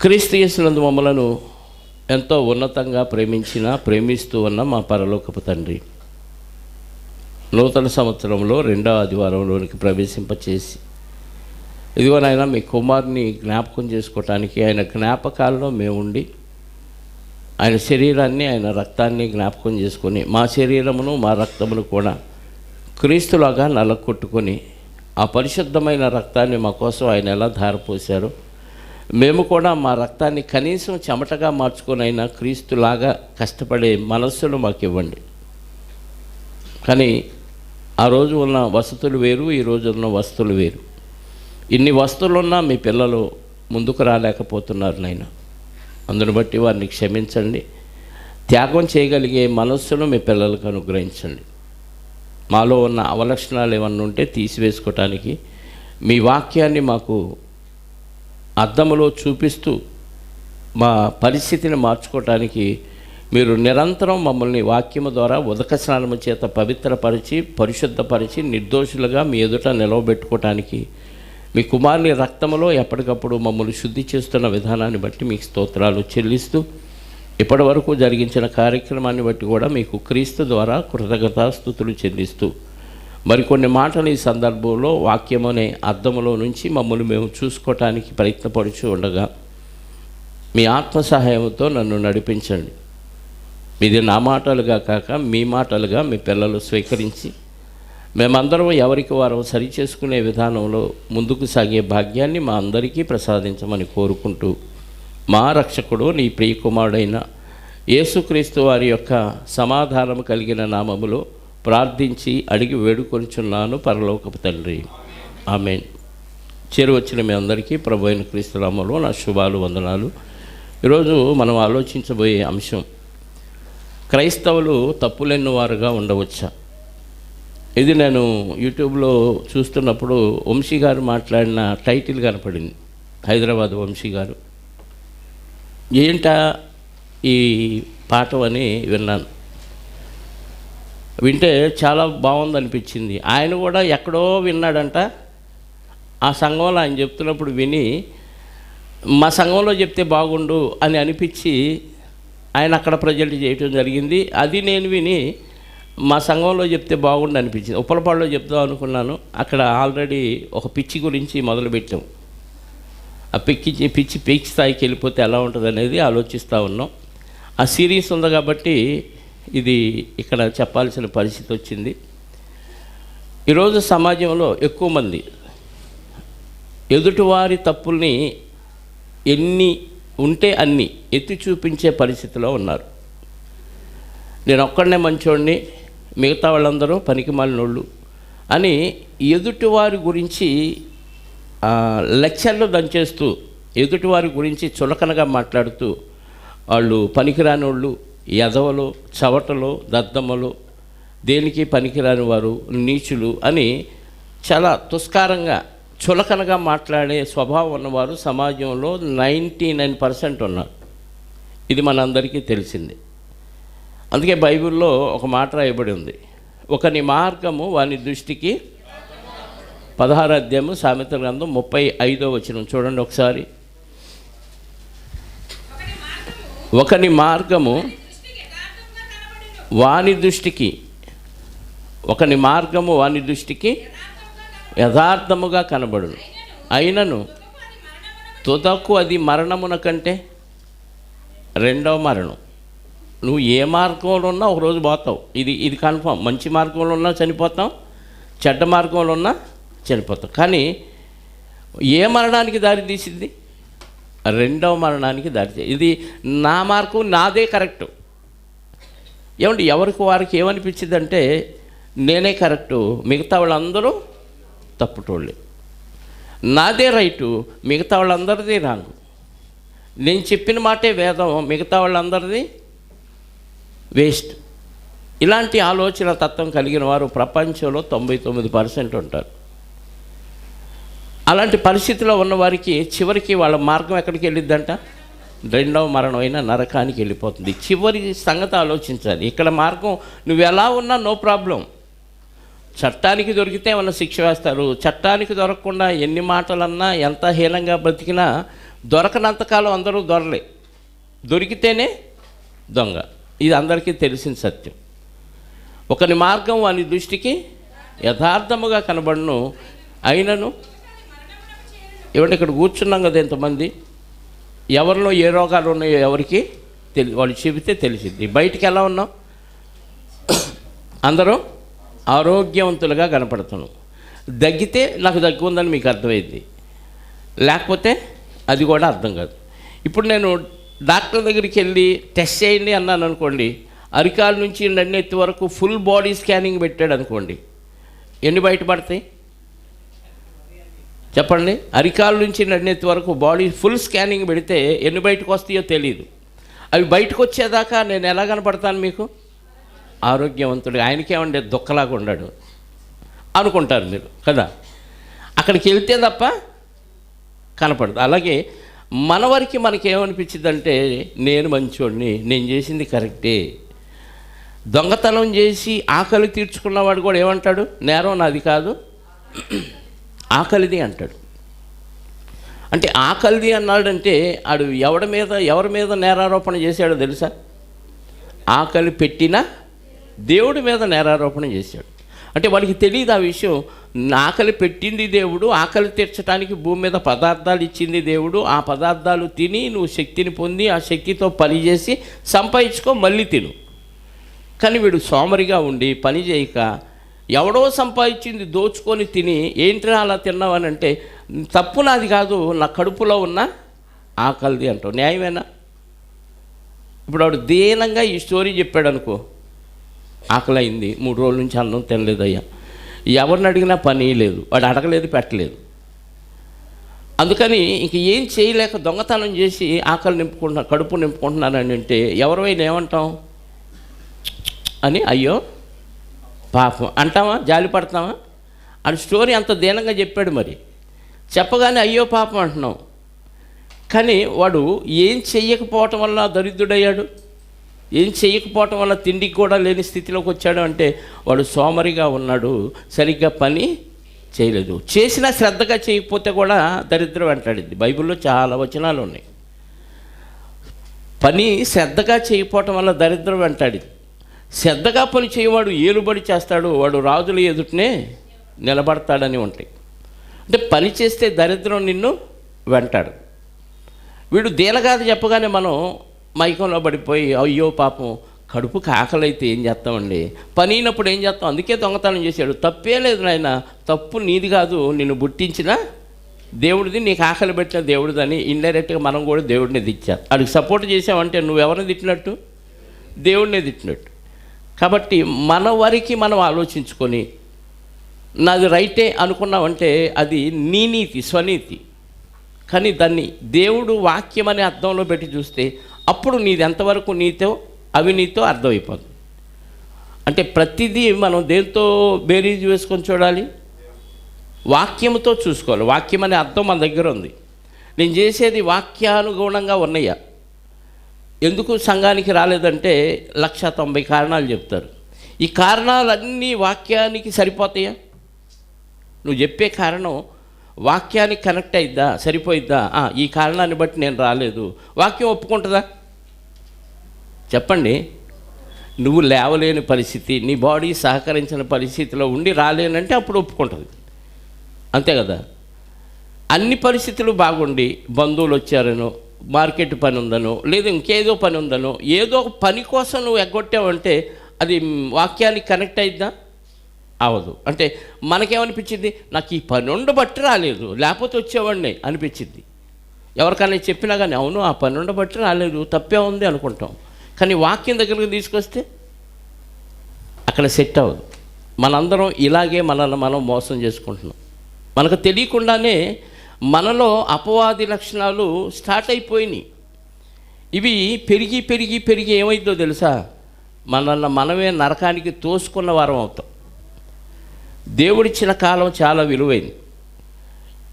క్రీస్తు యేసునందు మమ్మలను ఎంతో ఉన్నతంగా ప్రేమిస్తూ ఉన్న మా పరలోకపు తండ్రి, నూతన సంవత్సరంలో 2వ ఆదివారంలోనికి ప్రవేశింపచేసి ఇదిగో నాయన మీ కుమారుని జ్ఞాపకం చేసుకోవటానికి ఆయన జ్ఞాపకాల్లో మేము ఉండి ఆయన శరీరాన్ని ఆయన రక్తాన్ని జ్ఞాపకం చేసుకొని మా శరీరమును మా రక్తమును కూడా క్రీస్తులాగా నలకొట్టుకొని ఆ పరిశుద్ధమైన రక్తాన్ని మా కోసం ఆయన ఎలా ధారపోశారో మేము కూడా మా రక్తాన్ని కనీసం చెమటగా మార్చుకొని అయినా క్రీస్తులాగా కష్టపడే మనస్సును మాకు ఇవ్వండి. కానీ ఆ రోజు ఉన్న వసతులు వేరు, ఈ రోజు ఉన్న వసతులు వేరు. ఇన్ని వస్తువులున్నా మీ పిల్లలు ముందుకు రాలేకపోతున్నారు నాయన. అందును బట్టి వారిని క్షమించండి. త్యాగం చేయగలిగే మనస్సును మీ పిల్లలకు అనుగ్రహించండి. మాలో ఉన్న అవలక్షణాలు ఏమన్నా ఉంటే తీసివేసుకోవటానికి మీ వాక్యాన్ని మాకు అద్దములో చూపిస్తూ మా పరిస్థితిని మార్చుకోవటానికి మీరు నిరంతరం మమ్మల్ని వాక్యము ద్వారా ఉదక స్నానము చేత పవిత్రపరిచి పరిశుద్ధపరిచి నిర్దోషులుగా మీ ఎదుట నిలవబెట్టుకోవటానికి మీ కుమారుని రక్తములో ఎప్పటికప్పుడు మమ్మల్ని శుద్ధి చేస్తున్న విధానాన్ని బట్టి మీకు స్తోత్రాలు చెల్లిస్తూ ఇప్పటి వరకు జరిగించిన కార్యక్రమాన్ని బట్టి కూడా మీకు క్రీస్తు ద్వారా కృతజ్ఞతాస్తుతులు చెల్లిస్తూ మరికొన్ని మాటలు ఈ సందర్భంలో వాక్యం అనే అర్థములో నుంచి మమ్మల్ని మేము చూసుకోవటానికి ప్రయత్నపడుచు ఉండగా మీ ఆత్మ సహాయంతో నన్ను నడిపించండి. ఇది నా మాటలుగా కాక మీ మాటలుగా మీ పిల్లలు స్వీకరించి మేమందరం ఎవరికి వారు సరి చేసుకునే విధానంలో ముందుకు సాగే భాగ్యాన్ని మా అందరికీ ప్రసాదించమని కోరుకుంటూ మా రక్షకుడు నీ ప్రియకుమారుడైన యేసుక్రీస్తు వారి యొక్క సమాధానం కలిగిన నామములో ప్రార్థించి అడిగి వేడుకొనిచున్నాను పరలోకపు తండ్రి, ఆమేన్. చేరువచ్చిన మీ అందరికీ ప్రభు అయిన క్రీస్తు నామములో నా శుభాలు వందనాలు. ఈరోజు మనం ఆలోచించబోయే అంశం, క్రైస్తవులు తప్పులెన్నవారుగా ఉండవచ్చా. ఇది నేను యూట్యూబ్లో చూస్తున్నప్పుడు వంశీ గారు మాట్లాడిన టైటిల్ కనపడింది, హైదరాబాద్ వంశీ గారు. ఏంటా ఈ పాఠం అని విన్నాను. వింటే చాలా బాగుంది అనిపించింది. ఆయన కూడా ఎక్కడో విన్నాడంట. ఆ సంఘంలో ఆయన చెప్తున్నప్పుడు విని మా సంఘంలో చెప్తే బాగుండు అని అనిపించి ఆయన అక్కడ ప్రజెంట్ చేయటం జరిగింది. అది నేను విని మా సంఘంలో చెప్తే బాగుండు అనిపించింది. ఉప్పలపాడులో చెప్దాం అనుకున్నాను. అక్కడ ఆల్రెడీ ఒక పిచ్చి గురించి మొదలుపెట్టాం. ఆ పిచ్చి స్థాయికి వెళ్ళిపోతే ఎలా ఉంటుంది అనేది ఆలోచిస్తూ ఉన్నాం. ఆ సిరీస్ ఉంది కాబట్టి ఇది ఇక్కడ చెప్పాల్సిన పరిస్థితి వచ్చింది. ఈరోజు సమాజంలో ఎక్కువ మంది ఎదుటివారి తప్పుల్ని ఎన్ని ఉంటే అన్ని ఎత్తి చూపించే పరిస్థితిలో ఉన్నారు. నేను ఒక్కడనే మంచోడిని, మిగతా వాళ్ళందరూ పనికిమాలినోళ్ళు అని ఎదుటివారి గురించి లెక్చర్లు దంచేస్తూ ఎదుటివారి గురించి చులకనగా మాట్లాడుతూ వాళ్ళు పనికిరాని వాళ్ళు, ఎదవలు, చవటలు, దద్దమ్మలు, దేనికి పనికిరాని వారు, నీచులు అని చాలా తుస్కారంగా చులకనగా మాట్లాడే స్వభావం ఉన్నవారు సమాజంలో 99% ఉన్నారు. ఇది మనందరికీ తెలిసిందే. అందుకే బైబిల్లో ఒక మాట రాయబడి ఉంది, ఒకని మార్గము వాని దృష్టికి. 16వ అధ్యాయము సామెతల గ్రంథం 35వ వచనం చూడండి ఒకసారి. ఒకని మార్గము వాని దృష్టికి, ఒకని మార్గము వాని దృష్టికి యథార్థముగా కనబడును, అయినను తుదకు అది మరణమున కంటే రెండవ మరణం. నువ్వు ఏ మార్గంలో ఉన్నా ఒకరోజు పోతావు. ఇది కన్ఫర్మ్. మంచి మార్గంలో ఉన్నా చనిపోతాం, చెడ్డ మార్గంలో ఉన్నా చనిపోతాం. కానీ ఏ మరణానికి దారి తీసింది? రెండవ మరణానికి దారి. ఇది నా మార్గం, నాదే కరెక్టు. ఏమంటే ఎవరికి వారికి ఏమనిపించింది అంటే నేనే కరెక్టు, మిగతా వాళ్ళందరూ తప్పుటోళ్ళే. నాదే రైటు, మిగతా వాళ్ళందరిది రాంగు. నేను చెప్పిన మాటే వేదం, మిగతా వాళ్ళందరిది వేస్ట్. ఇలాంటి ఆలోచన తత్వం కలిగిన వారు ప్రపంచంలో 99% ఉంటారు. అలాంటి పరిస్థితిలో ఉన్నవారికి చివరికి వాళ్ళ మార్గం ఎక్కడికి వెళ్ళిద్దంట? రెండవ మరణం అయినా నరకానికి వెళ్ళిపోతుంది. చివరి సంగతి ఆలోచించాలి. ఇక్కడ మార్గం నువ్వు ఎలా ఉన్నా నో ప్రాబ్లం. చట్టానికి దొరికితే ఏమన్నా శిక్ష వేస్తారు. చట్టానికి దొరకకుండా ఎన్ని మాటలన్నా ఎంత హీనంగా బ్రతికినా దొరకనంతకాలం అందరూ దొరలే, దొరికితేనే దొంగ. ఇది అందరికీ తెలిసిన సత్యం. ఒకని మార్గం వాని దృష్టికి యథార్థముగా కనబడును, అయినను ఏమంటే ఇక్కడ కూర్చున్నాం కదా ఎంతమంది, ఎవరిలో ఏ రోగాలు ఉన్నాయో ఎవరికి వాళ్ళు చెబితే తెలిసింది. బయటికి ఎలా ఉన్నాం? అందరూ ఆరోగ్యవంతులుగా కనపడుతున్నాం. దగ్గితే నాకు దగ్గు ఉందని మీకు అర్థమైంది, లేకపోతే అది కూడా అర్థం కాదు. ఇప్పుడు నేను డాక్టర్ దగ్గరికి వెళ్ళి టెస్ట్ చేయండి అన్నాను అనుకోండి, అరికాల నుంచి నన్నెత్తి వరకు ఫుల్ బాడీ స్కానింగ్ పెట్టాడు అనుకోండి, ఎన్ని బయటపడతాయి చెప్పండి? అరికాల నుంచి నన్నెత్తి వరకు బాడీ ఫుల్ స్కానింగ్ పెడితే ఎన్ని బయటకు వస్తాయో తెలియదు. అవి బయటకు వచ్చేదాకా నేను ఎలా కనపడతాను మీకు? ఆరోగ్యవంతుడు. ఆయనకేమంటే దుఃఖలాగా ఉన్నాడు అనుకుంటారు మీరు కదా. అక్కడికి వెళ్తే తప్ప కనపడదు. అలాగే మన వరకు మనకేమనిపించిందంటే నేను మంచోడిని, నేను చేసింది కరెక్టే. దొంగతనం చేసి ఆకలి తీర్చుకున్నవాడు కూడా ఏమంటాడు? నేరం నాది కాదు, ఆకలిది అంటాడు. అంటే ఆకలిది అన్నాడంటే ఆడు ఎవరి మీద నేరారోపణ చేశాడో తెలుసా? ఆకలి పెట్టిన దేవుడి మీద నేరారోపణ చేశాడు. అంటే వాడికి తెలియదు ఆ విషయం. ఆకలి పెట్టింది దేవుడు, ఆకలి తీర్చడానికి భూమి మీద పదార్థాలు ఇచ్చింది దేవుడు. ఆ పదార్థాలు తిని నువ్వు శక్తిని పొంది ఆ శక్తితో పని చేసి సంపాదించుకో, మళ్ళీ తిను. కానీ వీడు సోమరిగా ఉండి పని చేయక ఎవడో సంపాదించింది దోచుకొని తిని ఏంట్రా అలా తిన్నావని అంటే తప్పు నాది కాదు, నా కడుపులో ఉన్న ఆకలిది అంటావు. న్యాయమేనా? ఇప్పుడు వాడు దీనంగా ఈ స్టోరీ చెప్పాడు అనుకో, ఆకలి అయింది, 3 రోజుల నుంచి అన్నం తినలేదయ్యా, ఎవరిని అడిగినా పని లేదు, వాడు అడగలేదు పెట్టలేదు. అందుకని ఇంక ఏం చేయలేక దొంగతనం చేసి ఆకలి నింపుకుంటున్నా, కడుపు నింపుకుంటున్నానని అంటే ఎవరైనా ఏమంటాం అని అయ్యో పాపం అంటామా? జాలి పడతామా? అని స్టోరీ అంత దీనంగా చెప్పాడు. మరి చెప్పగానే అయ్యో పాపం అంటున్నాం. కానీ వాడు ఏం చెయ్యకపోవటం వల్ల దరిద్రుడయ్యాడు, ఏం చెయ్యకపోవటం వల్ల తిండికి కూడా లేని స్థితిలోకి వచ్చాడు అంటే వాడు సోమరిగా ఉన్నాడు, సరిగ్గా పని చేయలేదు. చేసినా శ్రద్ధగా చేయకపోతే కూడా దరిద్రం వెంటాడింది. బైబిల్లో చాలా వచనాలు ఉన్నాయి. పని శ్రద్ధగా చేయకపోవటం వల్ల దరిద్రం వెంటాడింది. శ్రద్ధగా పని చేయవాడు ఏలుబడి చేస్తాడు, వాడు రాజుల ఎదుటనే నిలబడతాడని ఉంటాయి. అంటే పని చేస్తే దరిద్రం నిన్ను వెంటాడు. వీడు దీనగాథ చెప్పగానే మనం మైకంలో పడిపోయి అయ్యో పాపం కడుపుకి ఆకలి అయితే ఏం చేస్తామండి, పని అయినప్పుడు ఏం చేస్తాం, అందుకే దొంగతనం చేశాడు. తప్పే లేదు నాయన, తప్పు నీది కాదు, నిన్ను పుట్టించిన దేవుడిది, నీకు ఆకలి పెట్టిన దేవుడిదని ఇండైరెక్ట్గా మనం కూడా దేవుడిని తిట్టారు. వాడికి సపోర్ట్ చేసామంటే నువ్వెవరిని తిట్టినట్టు? దేవుడినే తిట్టినట్టు. కాబట్టి మన వరకు మనం ఆలోచించుకొని నాది రైటే అనుకున్నామంటే అది నీ నీతి, స్వనీతి. కానీ దాన్ని దేవుడు వాక్యం అనే అర్థంలో పెట్టి చూస్తే అప్పుడు నీది ఎంతవరకు నీతో అవినీతో అర్థమైపోతుంది. అంటే ప్రతిదీ మనం దేంతో బేరీజు వేసుకొని చూడాలి? వాక్యంతో చూసుకోవాలి. వాక్యం అనే అర్థం మన దగ్గర ఉంది. నేను చేసేది వాక్యానుగుణంగా ఉన్నాయా? ఎందుకు సంఘానికి రాలేదంటే 190 కారణాలు చెప్తారు. ఈ కారణాలన్నీ వాక్యానికి సరిపోతాయా? నువ్వు చెప్పే కారణం వాక్యానికి కనెక్ట్ అయిద్దా, సరిపోయిద్దా? ఈ కారణాన్ని బట్టి నేను రాలేదు, వాక్యం ఒప్పుకుంటుందా? చెప్పండి. నువ్వు లేవలేని పరిస్థితి, నీ బాడీ సహకరించిన పరిస్థితిలో ఉండి రాలేనంటే అప్పుడు ఒప్పుకుంటుంది, అంతే కదా. అన్ని పరిస్థితులు బాగుండి బంధువులు వచ్చారనో, మార్కెట్ పని ఉందనో, లేదా ఇంకేదో పని ఉందనో, ఏదో ఒక పని కోసం నువ్వు ఎగ్గొట్టావంటే అది వాక్యానికి కనెక్ట్ అయిద్దా? అవదు. అంటే మనకేమనిపించింది, నాకు ఈ పని ఉండబట్టి రాలేదు, లేకపోతే వచ్చేవాడిని అనిపించింది. ఎవరికైనా చెప్పినా కానీ అవును ఆ పని ఉండబట్టి రాలేదు, తప్పే ఉంది అనుకుంటాం. కానీ వాక్యం దగ్గరకు తీసుకొస్తే అక్కడ సెట్ అవ్వదు. మనందరం ఇలాగే మనల్ని మనం మోసం చేసుకుంటున్నాం. మనకు తెలియకుండానే మనలో అపవాది లక్షణాలు స్టార్ట్ అయిపోయినాయి. ఇవి పెరిగి పెరిగి పెరిగి ఏమైందో తెలుసా? మనల్ని మనమే నరకానికి తోసుకున్న వారం అవుతాం. దేవుడిచ్చిన కాలం చాలా విలువైంది.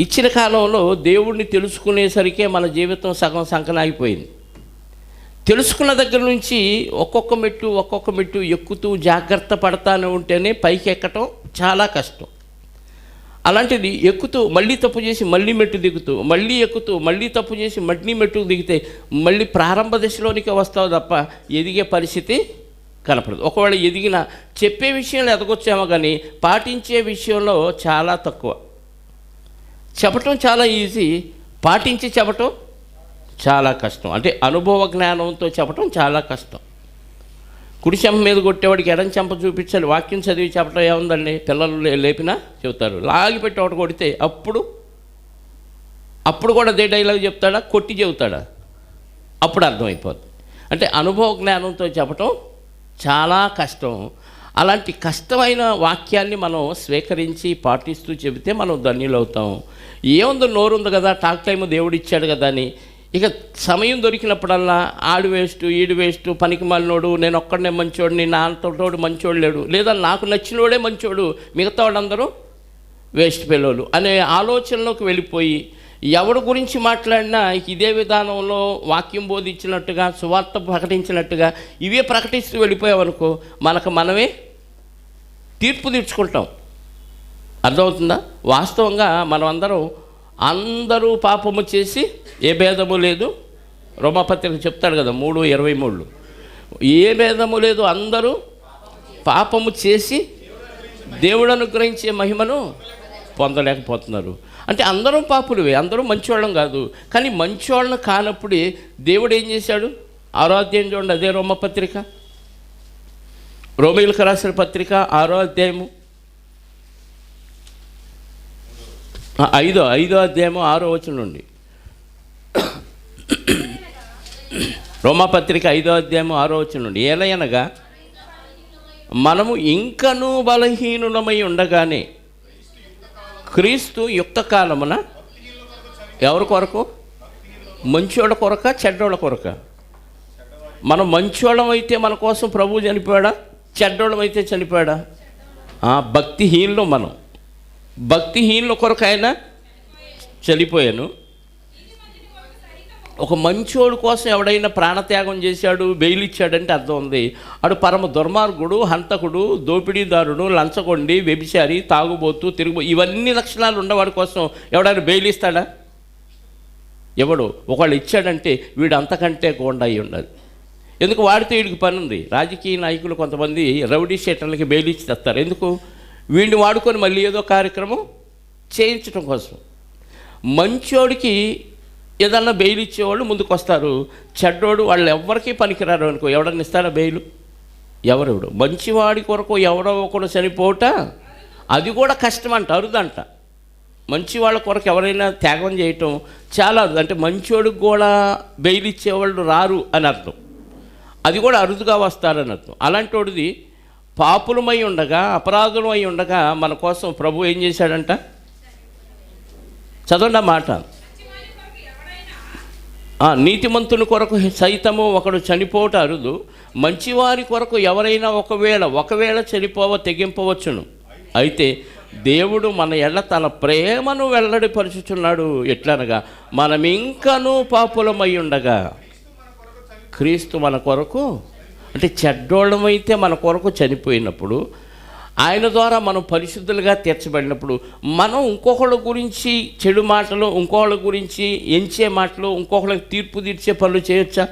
ఇచ్చిన కాలంలో దేవుడిని తెలుసుకునేసరికే మన జీవితం సగం సంకనాగిపోయింది. తెలుసుకున్న దగ్గర నుంచి ఒక్కొక్క మెట్టు ఎక్కుతూ జాగ్రత్త పడతానే ఉంటేనే పైకి ఎక్కటం చాలా కష్టం. అలాంటిది ఎక్కుతూ మళ్ళీ తప్పు చేసి మళ్ళీ మెట్టు దిగుతూ, మళ్ళీ ఎక్కుతూ మళ్ళీ తప్పు చేసి మళ్ళీ మెట్టుకు దిగితే మళ్ళీ ప్రారంభ దశలోనికి వస్తావు తప్ప ఎదిగే పరిస్థితి కనపడదు. ఒకవేళ ఎదిగిన చెప్పే విషయంలో ఎదగొచ్చామో కానీ పాటించే విషయంలో చాలా తక్కువ. చెప్పటం చాలా ఈజీ, పాటించి చెప్పటం చాలా కష్టం. అంటే అనుభవ జ్ఞానంతో చెప్పటం చాలా కష్టం. కుడి చెంప మీద కొట్టేవాడికి ఎడం చెంప చూపించాలి. వాక్యం చదివి చెప్పటం ఏముందండి, పిల్లలు లేపినా చెబుతారు. లాగి పెట్టి ఒకటి కొడితే అప్పుడు కూడా అదే డైలాగ్ చెప్తాడా, కొట్టి చెబుతాడా, అప్పుడు అర్థమైపోద్ది. అంటే అనుభవ జ్ఞానంతో చెప్పటం చాలా కష్టం. అలాంటి కష్టమైన వాక్యాన్ని మనం స్వీకరించి పాటిస్తూ చెబితే మనం ధన్యులవుతాం. ఏముందో నోరుంది కదా, టాక్ టైం దేవుడు ఇచ్చాడు కదా అని ఇక సమయం దొరికినప్పుడల్లా ఆడు వేస్ట్, ఈడు వేస్ట్, పనికి మాలినోడు, నేను ఒక్కడనే మంచోడిని, నా అంతటోడు మంచోడు లేడు, లేదా నాకు నచ్చినోడే మంచోడు, మిగతా వాళ్ళందరూ వేస్ట్ పిల్లలు అనే ఆలోచనలోకి వెళ్ళిపోయి ఎవరి గురించి మాట్లాడినా ఇదే విధానంలో వాక్యం బోధించినట్టుగా, సువార్త ప్రకటించినట్టుగా ఇవే ప్రకటిస్తూ వెళ్ళిపోయామనుకో మనకు మనమే తీర్పు తీర్చుకుంటాం. అర్థమవుతుందా? వాస్తవంగా మనం అందరూ పాపము చేసి ఏ భేదము లేదు. రోమాపత్రిక చెప్తాడు కదా 3:23, ఏ భేదము లేదు, అందరూ పాపము చేసి దేవుడు అనుగ్రహించే మహిమను పొందలేకపోతున్నారు. అంటే అందరం పాపులవే, అందరూ మంచివాళ్ళం కాదు. కానీ మంచివాళ్ళను కానప్పుడే దేవుడు ఏం చేశాడు? 6వ అధ్యాయం చూడండి, అదే రోమపత్రిక, రోమీయులకు రాసిన పత్రిక 6వ అధ్యాయము 5వ అధ్యాయము 6వ వచనం నుండి. రోమాపత్రిక 5వ అధ్యాయము 6వ వచనం నుండి. ఏలయనగా మనము ఇంకనూ బలహీనులమై ఉండగానే క్రీస్తు యుక్త కాలమున ఎవరి కొరకు? మంచోళ్ళ కొరక, చెడ్డోళ్ళ కొరక? మనం మంచోళ్ళం అయితే మన కోసం ప్రభువు చనిపోయాడా? చెడ్డోళ్ళం అయితే చనిపోయాడా? భక్తిహీనులు. మనం భక్తిహీనుల కొరకు ఆయన చనిపోయాను. ఒక మంచోడు కోసం ఎవడైనా ప్రాణత్యాగం చేశాడు, బెయిల్ ఇచ్చాడంటే అర్థం ఉంది ఆడు పరమ దుర్మార్గుడు, హంతకుడు, దోపిడీదారుడు, లంచగొండి, వ్యభిచారి, తాగుబోతు, ఇవన్నీ లక్షణాలు ఉన్నవాడి కోసం ఎవడైనా బెయిల్ ఇస్తాడా? ఎవడు? ఒకళ్ళు ఇచ్చాడంటే వీడు అంతకంటే గోండా అయి ఉండాలి. ఎందుకు? వాడితే వీడికి పని ఉంది. రాజకీయ నాయకులు కొంతమంది రౌడీ షీటర్లకి బెయిల్ ఇచ్చి తెస్తారు. ఎందుకు? వీడిని వాడుకొని మళ్ళీ ఏదో కార్యక్రమం చేయించడం కోసం. మంచోడికి ఏదన్నా బెయిల్ ఇచ్చేవాళ్ళు ముందుకు వస్తారు. చెడ్డోడు వాళ్ళు ఎవరికి పనికిరారు అనుకో, ఎవడన్నా ఇస్తారా బెయిలు? ఎవరెవడు? మంచివాడి కొరకు ఎవడో ఒకడు చనిపోట అది కూడా కష్టం అంట, అరుదంట. మంచి వాళ్ళ కొరకు ఎవరైనా త్యాగం చేయటం చాలా అరుదు. అంటే మంచోడికి కూడా బెయిల్ ఇచ్చేవాళ్ళు రారు అని అర్థం. అది కూడా అరుదుగా వస్తారని అర్థం. అలాంటి వాడిది పాపులమై ఉండగా, అపరాధులమై ఉండగా మన కోసం ప్రభు ఏం చేశాడంట? చదవండి ఆ మాట. నీతిమంతుని కొరకు సైతము ఒకడు చనిపోవట అరుదు, మంచివారి కొరకు ఎవరైనా ఒకవేళ చనిపోవ తెగింపవచ్చును. అయితే దేవుడు మన ఎడల తన ప్రేమను వెల్లడిపరుచుచున్నాడు. ఎట్లనగా మనం ఇంకనూ పాపులమై ఉండగా క్రీస్తు మన కొరకు, అంటే చెడ్డోళ్ళమైతే మన కొరకు చనిపోయినప్పుడు, ఆయన ద్వారా మనం పరిశుద్ధులుగా తీర్చబడినప్పుడు మనం ఇంకొకళ్ళ గురించి చెడు మాటలు, ఇంకొకళ్ళ గురించి ఎంచే మాటలు, ఇంకొకళ్ళకి తీర్పు తీర్చే పనులు చేయొచ్చా?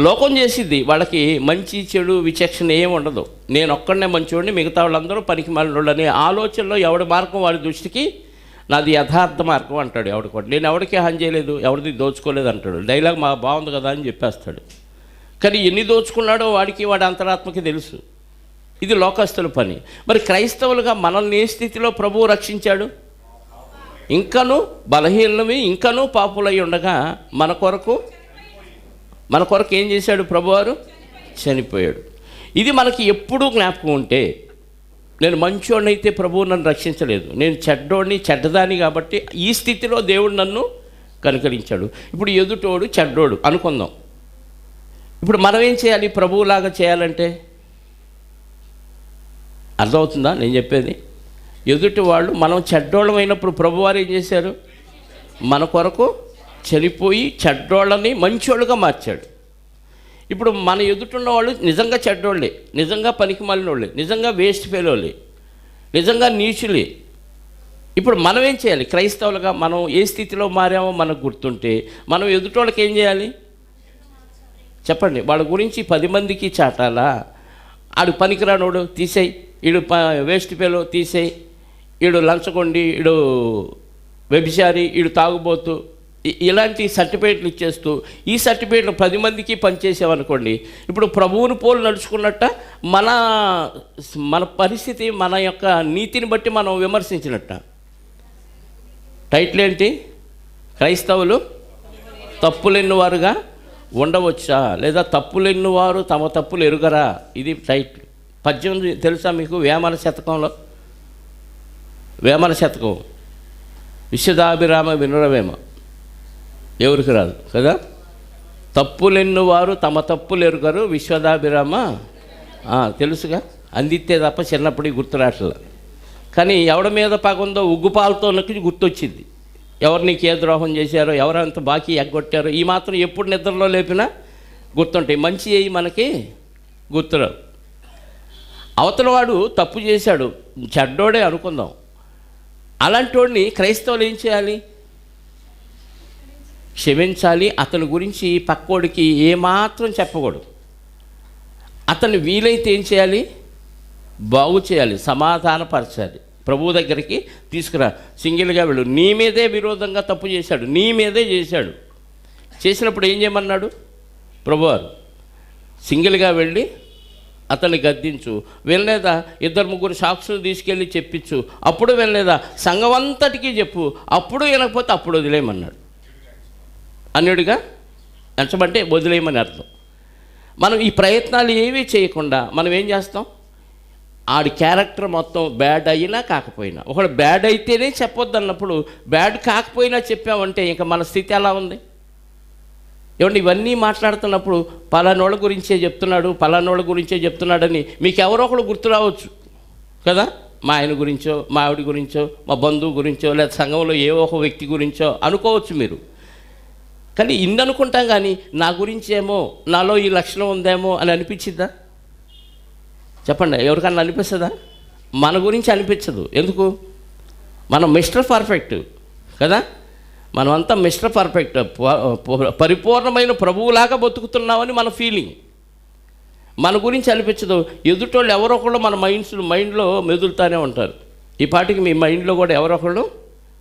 లోకం చేసిద్ది. వాళ్ళకి మంచి చెడు విచక్షణ ఏమి ఉండదు. నేను ఒక్కడనే మంచివాడిని, మిగతా వాళ్ళందరూ పనికి మాలినోళ్ళు అనే ఆలోచనలో ఎవడి మార్గం వాడి దృష్టికి నాది యథార్థ మార్గం అంటాడు. ఎవడికోటి నేను ఎవరికి హాని చేయలేదు, ఎవరిది దోచుకోలేదు అంటాడు. డైలాగ్ మా బాగుంది కదా అని చెప్పేస్తాడు. కానీ ఎన్ని దోచుకున్నాడో వాడి అంతరాత్మకి తెలుసు. ఇది లోకస్తుల పని. మరి క్రైస్తవులుగా మనల్ని ఏ స్థితిలో ప్రభువు రక్షించాడు? ఇంకనూ బలహీనమే, ఇంకనూ పాపులై ఉండగా మన కొరకు ఏం చేశాడు? ప్రభువారు చనిపోయాడు. ఇది మనకి ఎప్పుడూ జ్ఞాపకం ఉంటే, నేను మంచోడినైతే ప్రభువు నన్ను రక్షించలేదు, నేను చెడ్డోడిని, చెడ్డదాని కాబట్టి ఈ స్థితిలో దేవుడు నన్ను కనుకరించాడు. ఇప్పుడు ఎదుటోడు చెడ్డోడు అనుకుందాం. ఇప్పుడు మనం ఏం చేయాలి? ప్రభువులాగా చేయాలంటే అర్థమవుతుందా నేను చెప్పేది? ఎదుటి వాళ్ళు మనం చెడ్డోళ్ళం అయినప్పుడు ప్రభువారు ఏం చేశారు? మన కొరకు చనిపోయి చెడ్డోళ్ళని మంచోళ్ళుగా మార్చాడు. ఇప్పుడు మన ఎదుటిన్న వాళ్ళు నిజంగా చెడ్డోళ్ళే, నిజంగా పనికి మాలినోళ్ళే, నిజంగా వేస్ట్ ఫెలోలే, నిజంగా నీచులే. ఇప్పుడు మనం ఏం చేయాలి? క్రైస్తవులుగా మనం ఏ స్థితిలో మారామో మనకు గుర్తుంటే మనం ఎదుటోళ్ళకి ఏం చేయాలి చెప్పండి? వాళ్ళ గురించి 10 మందికి చాటాలా? ఆడు పనికిరానోడు తీసేయి, ఈడు వేస్ట్ పేలో తీసేయి, ఈడు లంచగొండి, ఈడు వ్యభిచారి, ఈడు తాగుబోతు, ఇలాంటి సర్టిఫికేట్లు ఇచ్చేస్తూ ఈ సర్టిఫికేట్లు 10 మందికి పనిచేసామనుకోండి, ఇప్పుడు ప్రభువుని పోలు నడుచుకున్నట్ట మన పరిస్థితి, మన యొక్క నీతిని బట్టి మనం విమర్శించినట్ట. టైటిల్ ఏంటి? క్రైస్తవులు తప్పులెన్నువారుగా ఉండవచ్చా, లేదా తప్పులెన్నువారు తమ తప్పులు ఎరుగరా? ఇది టైటిల్. 18 తెలుసా మీకు? వేమన శతకంలో, వేమన శతకం విశ్వదాభిరామ వినురవేమ ఎవరికి రాదు కదా. తప్పులెన్నువారు తమ తప్పులు ఎరుగరు, విశ్వదాభిరామ తెలుసుగా, అందితే తప్ప చిన్నప్పటికి గుర్తురాట్ల. కానీ ఎవడి మీద పగుందో ఉగ్గుపాలతో నొక్కి గుర్తొచ్చింది. ఎవరు నీకు ఏ ద్రోహం చేశారో, ఎవరంత బాకీ ఎగ్గొట్టారో, ఈ మాత్రం ఎప్పుడు నిద్రలో లేపినా గుర్తుంటాయి. మంచి అయ్యి మనకి గుర్తురావు. అవతల వాడు తప్పు చేశాడు, చెడ్డోడే అనుకుందాం, అలాంటి వాడిని క్రైస్తవులు ఏం చేయాలి? క్షమించాలి. అతని గురించి పక్కోడికి ఏమాత్రం చెప్పకూడదు. అతన్ని వీలైతే ఏం చేయాలి? బాగు చేయాలి, సమాధానపరచాలి, ప్రభువు దగ్గరికి తీసుకురా. సింగిల్గా వెళ్ళు. నీ మీదే విరోధంగా తప్పు చేశాడు, నీ మీదే చేశాడు. చేసినప్పుడు ఏం చేయమన్నాడు ప్రభువారు? సింగిల్గా వెళ్ళి అతన్ని గద్దించు. వెళ్ళలేదా 2-3 సాక్షులు తీసుకెళ్ళి చెప్పించు. అప్పుడు వెళ్ళలేదా సంఘం అంతటికీ చెప్పు. అప్పుడు వినకపోతే అప్పుడు వదిలేయమన్నాడు. అన్యుడిగా ఎంచమంటే వదిలేయమని అర్థం. మనం ఈ ప్రయత్నాలు ఏమీ చేయకుండా మనం ఏం చేస్తాం? ఆడి క్యారెక్టర్ మొత్తం బ్యాడ్ అయినా కాకపోయినా, ఒకడు బ్యాడ్ అయితేనే చెప్పొద్దు అన్నప్పుడు బ్యాడ్ కాకపోయినా చెప్పామంటే ఇంకా మన స్థితి ఎలా ఉంది? ఏమంటే ఇవన్నీ మాట్లాడుతున్నప్పుడు పలానోళ్ళ గురించే చెప్తున్నాడు, పలానోళ్ళ గురించే చెప్తున్నాడని మీకు ఎవరో ఒకడు గుర్తు రావచ్చు కదా. మా ఆయన గురించో, మా ఆవిడ గురించో, మా బంధువు గురించో, లేదా సంఘంలో ఏ ఒక వ్యక్తి గురించో అనుకోవచ్చు మీరు. కానీ ఇన్ని అనుకుంటాం, కానీ నా గురించేమో, నాలో ఈ లక్షణం ఉందేమో అని అనిపించిద్దా? చెప్పండి, ఎవరికన్నా అనిపిస్తుందా? మన గురించి అనిపించదు. ఎందుకు? మనం మిస్టర్ పర్ఫెక్ట్ కదా. మనమంతా మిస్టర్ పర్ఫెక్ట్, పరిపూర్ణమైన ప్రభువులాగా బతుకుతున్నామని మన ఫీలింగ్. మన గురించి అనిపించదు. ఎదుటోళ్ళు ఎవరొకళ్ళు మన మైండ్లో మెదులుతూనే ఉంటారు. ఈ పాటికి మీ మైండ్లో కూడా ఎవరొకళ్ళు,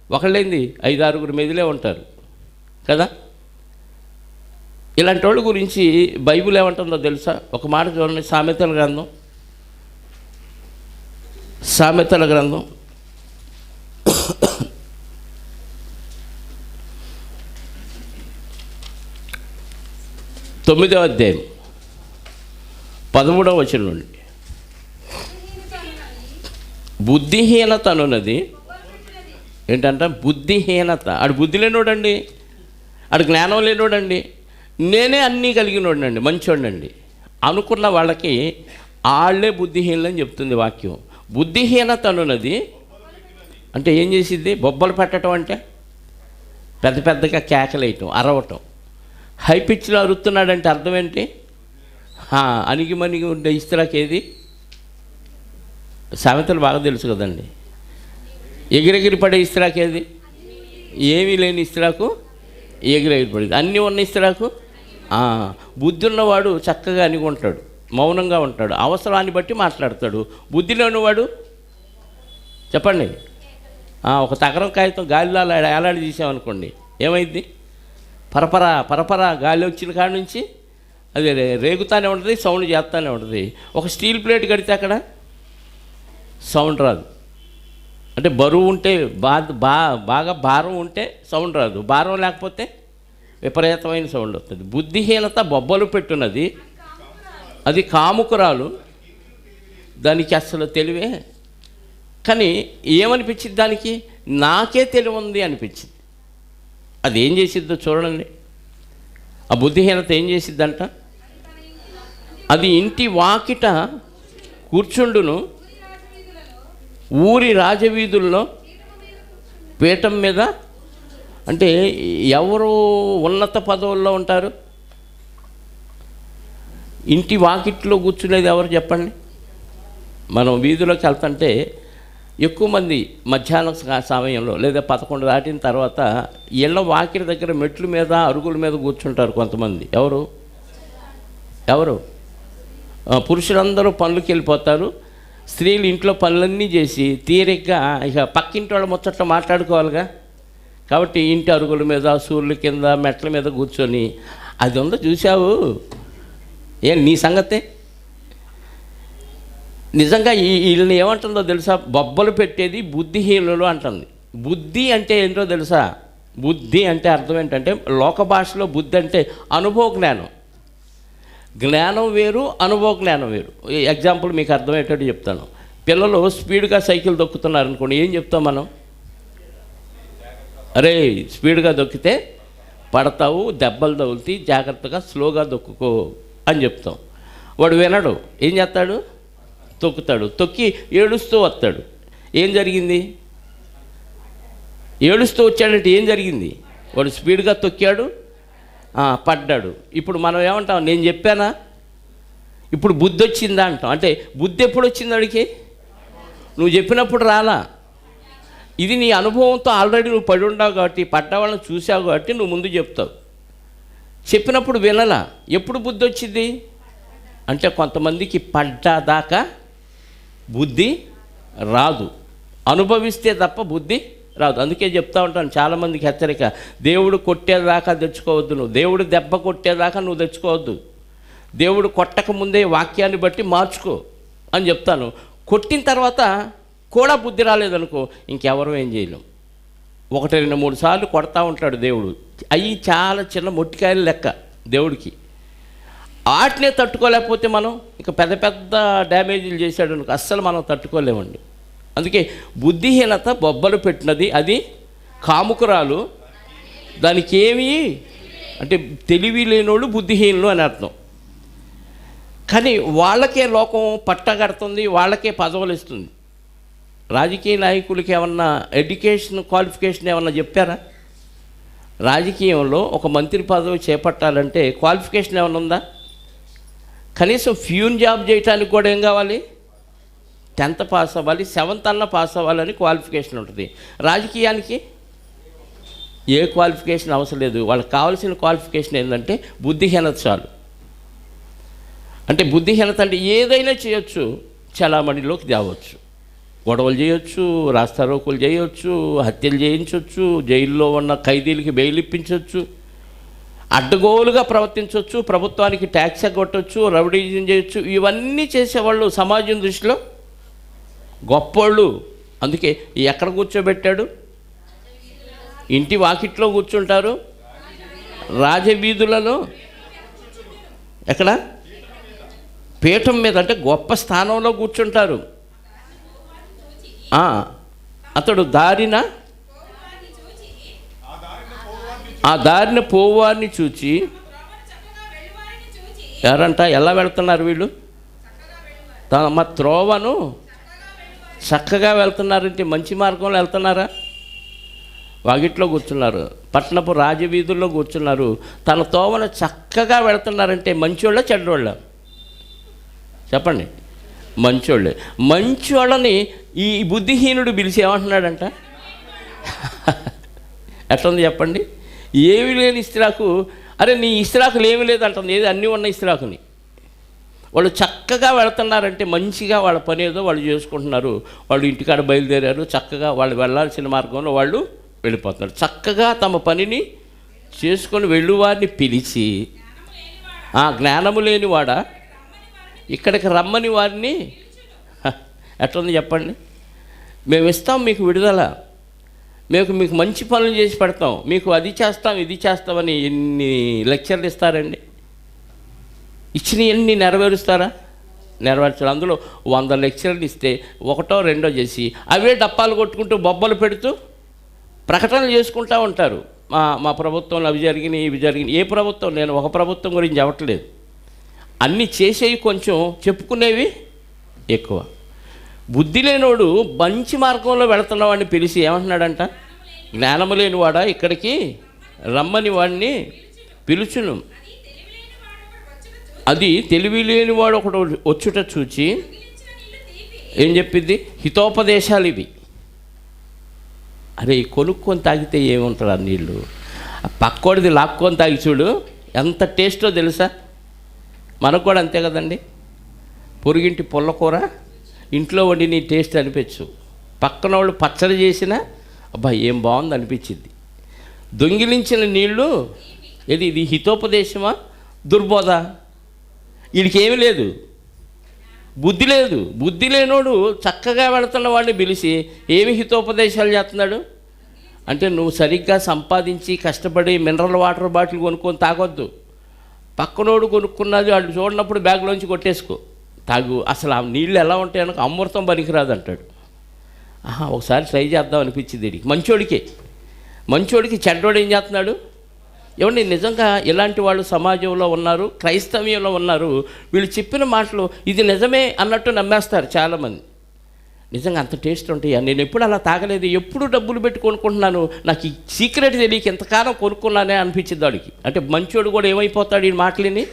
ఒకళ్ళేంది 5-6 మెదిలే ఉంటారు కదా. ఇలాంటి వాళ్ళ గురించి బైబిల్ ఏమంటుందో తెలుసా? ఒక మాట చూడండి. సామెతల గ్రంథం 9వ అధ్యాయం 13వ వచనం నుండి. బుద్ధిహీనత అనున్నది ఏంటంట? బుద్ధిహీనత. ఆడు బుద్ధి లేనోడండి, ఆడు జ్ఞానం లేనోడండి, నేనే అన్నీ కలిగినోడండి, మంచోడండి అనుకున్న వాళ్ళకి వాళ్ళే బుద్ధిహీనులని చెప్తుంది వాక్యం. బుద్ధిహీనత అనున్నది అంటే ఏం చేసిద్ది? బొబ్బలు పెట్టడం అంటే పెద్ద పెద్దగా కేకలేయటం, అరవటం. హై పిచ్లో అరుస్తున్నాడంటే అర్థం ఏంటి? అణిగిమణిగి ఉండే ఇస్త్రాకేది? సామెతలు బాగా తెలుసు కదండి. ఎగిరెగిరి పడే ఇస్త్రాకేది? ఏమీ లేని ఇస్త్రాకు ఎగిరెగిరి పడేది. అన్నీ ఉన్న ఇస్త్రాకు. బుద్ధి ఉన్నవాడు చక్కగా అణిగుంటాడు, మౌనంగా ఉంటాడు, అవసరాన్ని బట్టి మాట్లాడతాడు. బుద్ధి లేనివాడు చెప్పండి, ఒక తగరం కాగితం గాలిలో ఏలాడి తీసామనుకోండి, ఏమైంది? పరపర గాలి వచ్చిన కాడ నుంచి అది రేగుతానే ఉంటుంది, సౌండ్ చేస్తూనే ఉంటుంది. ఒక స్టీల్ ప్లేట్ కడితే అక్కడ సౌండ్ రాదు. అంటే బరువు ఉంటే బాగా భారం ఉంటే సౌండ్ రాదు, భారం లేకపోతే విపరీతమైన సౌండ్ వస్తుంది. బుద్ధిహీనత బొబ్బలు పెట్టున్నది, అది కాముకురాలు, దానికి అసలు తెలివే. కానీ ఏమనిపించింది దానికి? నాకే తెలివి ఉంది అనిపించింది. అది ఏం చేసిద్దో చూడండి. ఆ బుద్ధిహీనత ఏం చేసిద్దంట? అది ఇంటి వాకిట కూర్చుండును, ఊరి రాజవీధుల్లో పీఠం మీద. అంటే ఎవరు ఉన్నత పదవుల్లో ఉంటారు? ఇంటి వాకిట్లో కూర్చునేది ఎవరు చెప్పండి? మనం వీధిలోకి వెళ్తుంటే ఎక్కువ మంది మధ్యాహ్నం సమయంలో లేదా 11 దాటిన తర్వాత ఇళ్ళ వాకిలి దగ్గర మెట్ల మీద అరుగుల మీద కూర్చుంటారు కొంతమంది. ఎవరు పురుషులందరూ పనులకి వెళ్ళిపోతారు. స్త్రీలు ఇంట్లో పనులన్నీ చేసి తీరిగ్గా ఇక పక్కింటి వాళ్ళ ముచ్చట్లు మాట్లాడుకోవాలిగా. కాబట్టి ఇంటి అరుగుల మీద, సూర్యుల కింద, మెట్ల మీద కూర్చొని అది ఉందో చూసావు, నీ సంగతే. నిజంగా వీళ్ళని ఏమంటుందో తెలుసా? బొబ్బలు పెట్టేది బుద్ధిహీనులు అంటుంది. బుద్ధి అంటే ఏంటో తెలుసా? బుద్ధి అంటే అర్థం ఏంటంటే, లోక భాషలో బుద్ధి అంటే అనుభవ జ్ఞానం. జ్ఞానం వేరు, అనుభవ జ్ఞానం వేరు. ఎగ్జాంపుల్ మీకు అర్థమయ్యేటట్టు చెప్తాను. పిల్లలు స్పీడ్గా సైకిల్ దొక్కుతున్నారు అనుకోండి, ఏం చెప్తాం మనం? అరే స్పీడ్గా దొక్కితే పడతావు, దెబ్బలు తగులుతాయి, జాగ్రత్తగా స్లోగా దొక్కుకో అని చెప్తాం. వాడు వినడు, ఏం చేస్తాడు? తొక్కుతాడు. తొక్కి ఏడుస్తూ వస్తాడు. ఏం జరిగింది? ఏడుస్తూ వచ్చాడంటే ఏం జరిగింది? వాడు స్పీడ్గా తొక్కాడు, పడ్డాడు. ఇప్పుడు మనం ఏమంటాం? నేను చెప్పానా? ఇప్పుడు బుద్ధి వచ్చిందా అంటాం. అంటే బుద్ధి ఎప్పుడు వచ్చింది వాడికి? నువ్వు చెప్పినప్పుడు రాలా. ఇది నీ అనుభవంతో ఆల్రెడీ నువ్వు పడి ఉండవు కాబట్టి, పడ్డ వాళ్ళని చూసావు కాబట్టి నువ్వు ముందు చెప్తావు. చెప్పినప్పుడు వినలా. ఎప్పుడు బుద్ధి వచ్చింది అంటే, కొంతమందికి పడ్డాదాకా బుద్ధి రాదు, అనుభవిస్తే తప్ప బుద్ధి రాదు. అందుకే చెప్తా ఉంటాను చాలామందికి హెచ్చరిక, దేవుడు కొట్టేదాకా తెచ్చుకోవద్దు, నువ్వు దేవుడు దెబ్బ కొట్టేదాకా నువ్వు తెచ్చుకోవద్దు. దేవుడు కొట్టక ముందే వాక్యాన్ని బట్టి మార్చుకో అని చెప్తాను. కొట్టిన తర్వాత కూడా బుద్ధి రాలేదనుకో, ఇంకెవరూ ఏం చేయలేం. 1, 2, 3 సార్లు కొడతా ఉంటాడు దేవుడు. అవి చాలా చిన్న మొట్టికాయలు లెక్క దేవుడికి. వాటినే తట్టుకోలేకపోతే మనం ఇక పెద్ద పెద్ద డ్యామేజీలు చేశాడు అనుకో, అస్సలు మనం తట్టుకోలేమండి. అందుకే బుద్ధిహీనత బొబ్బలు పెట్టినది, అది కాముకురాలు, దానికి ఏమి అంటే తెలివి లేనోళ్ళు బుద్ధిహీనులు అని అర్థం. కానీ వాళ్ళకే లోకం పట్టగడుతుంది, వాళ్ళకే పదవులు ఇస్తుంది. రాజకీయ నాయకులకి ఏమన్నా ఎడ్యుకేషన్ క్వాలిఫికేషన్ ఏమన్నా చెప్పారా? రాజకీయంలో ఒక మంత్రి పదవి చేపట్టాలంటే క్వాలిఫికేషన్ ఏమన్నా ఉందా? కనీసం ఫ్యూన్ జాబ్ చేయడానికి కూడా ఏం కావాలి? 10th పాస్ అవ్వాలి, 7th అన్న పాస్ అవ్వాలని క్వాలిఫికేషన్ ఉంటుంది. రాజకీయానికి ఏ క్వాలిఫికేషన్ అవసరం లేదు. వాళ్ళకి కావాల్సిన క్వాలిఫికేషన్ ఏంటంటే బుద్ధిహీనత చాలు. అంటే బుద్ధిహీనత అంటే ఏదైనా చేయొచ్చు, చలామణిలోకి తేవచ్చు, గొడవలు చేయొచ్చు, రాస్తారోకులు చేయొచ్చు, హత్యలు చేయించవచ్చు, జైల్లో ఉన్న ఖైదీలకి బెయిల్ ఇప్పించవచ్చు, అడ్డగోలుగా ప్రవర్తించవచ్చు, ప్రభుత్వానికి ట్యాక్స్ ఎగ్గొట్టవచ్చు, రౌడీజం చేయొచ్చు. ఇవన్నీ చేసేవాళ్ళు సమాజం దృష్టిలో గొప్పోళ్ళు. అందుకే ఎక్కడ కూర్చోబెట్టాడు? ఇంటి వాకిట్లో కూర్చుంటారు, రాజవీధులలో, ఎక్కడ? పీఠం మీద, అంటే గొప్ప స్థానంలో కూర్చుంటారు. అతడు ఆ దారిన పోవారిని చూచి, ఎవరంట? ఎలా వెళ్తున్నారు వీళ్ళు? తమ త్రోవను చక్కగా వెళ్తున్నారంటే మంచి మార్గంలో వెళ్తున్నారా? వాకిట్లో కూర్చున్నారు, పట్టణపు రాజవీధుల్లో కూర్చున్నారు, తన తోవను చక్కగా వెళ్తున్నారంటే మంచోళ్ళ చెడ్డోళ్ళ? చెప్పండి. మంచోళ్ళే. మంచోళ్ళని ఈ బుద్ధిహీనుడు పిలిచి ఏమంటున్నాడంట? ఎట్లుంది చెప్పండి? ఏమి లేని ఇస్త్రాకు, అరే నీ ఇస్త్రాకులు ఏమి లేదంటుంది, ఏది అన్నీ ఉన్న ఇస్త్రాకుని. వాళ్ళు చక్కగా వెళుతున్నారంటే మంచిగా వాళ్ళ పని ఏదో వాళ్ళు చేసుకుంటున్నారు. వాళ్ళు ఇంటికాడ బయలుదేరారు, చక్కగా వాళ్ళు వెళ్ళాల్సిన మార్గంలో వాళ్ళు వెళ్ళిపోతున్నారు. చక్కగా తమ పనిని చేసుకొని వెళ్ళువారిని పిలిచి, జ్ఞానము లేనివాడా ఇక్కడికి రమ్మని వారిని ఎట్లుంది చెప్పండి? మేము ఇస్తాం మీకు విడుదల, మీకు మంచి పనులు చేసి పెడతాం, మీకు అది చేస్తాం ఇది చేస్తామని ఎన్ని లెక్చర్లు ఇస్తారండి? ఇచ్చిన ఎన్ని నెరవేరుస్తారా? నెరవేర్చారు. అందులో 100 లెక్చర్లు ఇస్తే 1, 2 చేసి అవే డప్పాలు కొట్టుకుంటూ బొబ్బలు పెడుతూ ప్రకటనలు చేసుకుంటూ ఉంటారు. మా ప్రభుత్వంలో అవి జరిగినాయి ఇవి జరిగినాయి. ఏ ప్రభుత్వం? నేను ఒక ప్రభుత్వం గురించి చెప్పట్లేదు. అన్నీ చేసేవి కొంచెం, చెప్పుకునేవి ఎక్కువ. బుద్ధి లేనోడు మంచి మార్గంలో వెళుతున్న వాడిని పిలిచి ఏమంటున్నాడంట? జ్ఞానము లేనివాడా ఇక్కడికి రమ్మని వాడిని పిలుచును. అది తెలివి లేనివాడు ఒకడు వచ్చుట చూచి ఏం చెప్పిద్ది? హితోపదేశాలు ఇవి. అరే కొనుక్కొని తాగితే ఏముంటుంది ఆ నీళ్ళు? పక్కోడిది లాక్కొని తాగి చూడు ఎంత టేస్టో తెలుసా? మనకు కూడా అంతే కదండి. పొరుగింటి పుల్లకూర ఇంట్లో వండి నీ టేస్ట్ అనిపించు, పక్కన వాళ్ళు పచ్చడి చేసినా అబ్బా ఏం బాగుంది అనిపించింది. దొంగిలించిన నీళ్ళు ఇది హితోపదేశమా దుర్బోధ? వీడికి ఏమీ లేదు, బుద్ధి లేదు. బుద్ధి లేనోడు చక్కగా వెళుతున్న వాడిని పిలిచి ఏమి హితోపదేశాలు చేస్తున్నాడు అంటే, నువ్వు సరిగ్గా సంపాదించి కష్టపడి మినరల్ వాటర్ బాటిల్ కొనుక్కొని తాగొద్దు. పక్కనోడు కొనుక్కున్నది వాడు చూడనప్పుడు బ్యాగ్లోంచి కొట్టేసుకో, తాగు. అసలు ఆ నీళ్ళు ఎలా ఉంటాయనో అమృతం పనికిరాదు అంటాడు. ఒకసారి ట్రై చేద్దాం అనిపించింది వీడికి. మంచోడికి చెడ్డోడు ఏం చేస్తున్నాడు? ఏమండి నిజంగా ఇలాంటి వాళ్ళు సమాజంలో ఉన్నారు, క్రైస్తవ్యంలో ఉన్నారు. వీళ్ళు చెప్పిన మాటలు ఇది నిజమే అన్నట్టు నమ్మేస్తారు చాలామంది. నిజంగా అంత టేస్ట్ ఉంటాయా? నేను ఎప్పుడు అలా తాగలేదు, ఎప్పుడు డబ్బులు పెట్టి కొనుక్కుంటున్నాను, నాకు ఈ సీక్రెట్ తెలియక ఎంతకాలం కొనుక్కున్నానే అనిపించింది వాడికి. అంటే మంచోడు కూడా ఏమైపోతాడు ఈ మాటలని?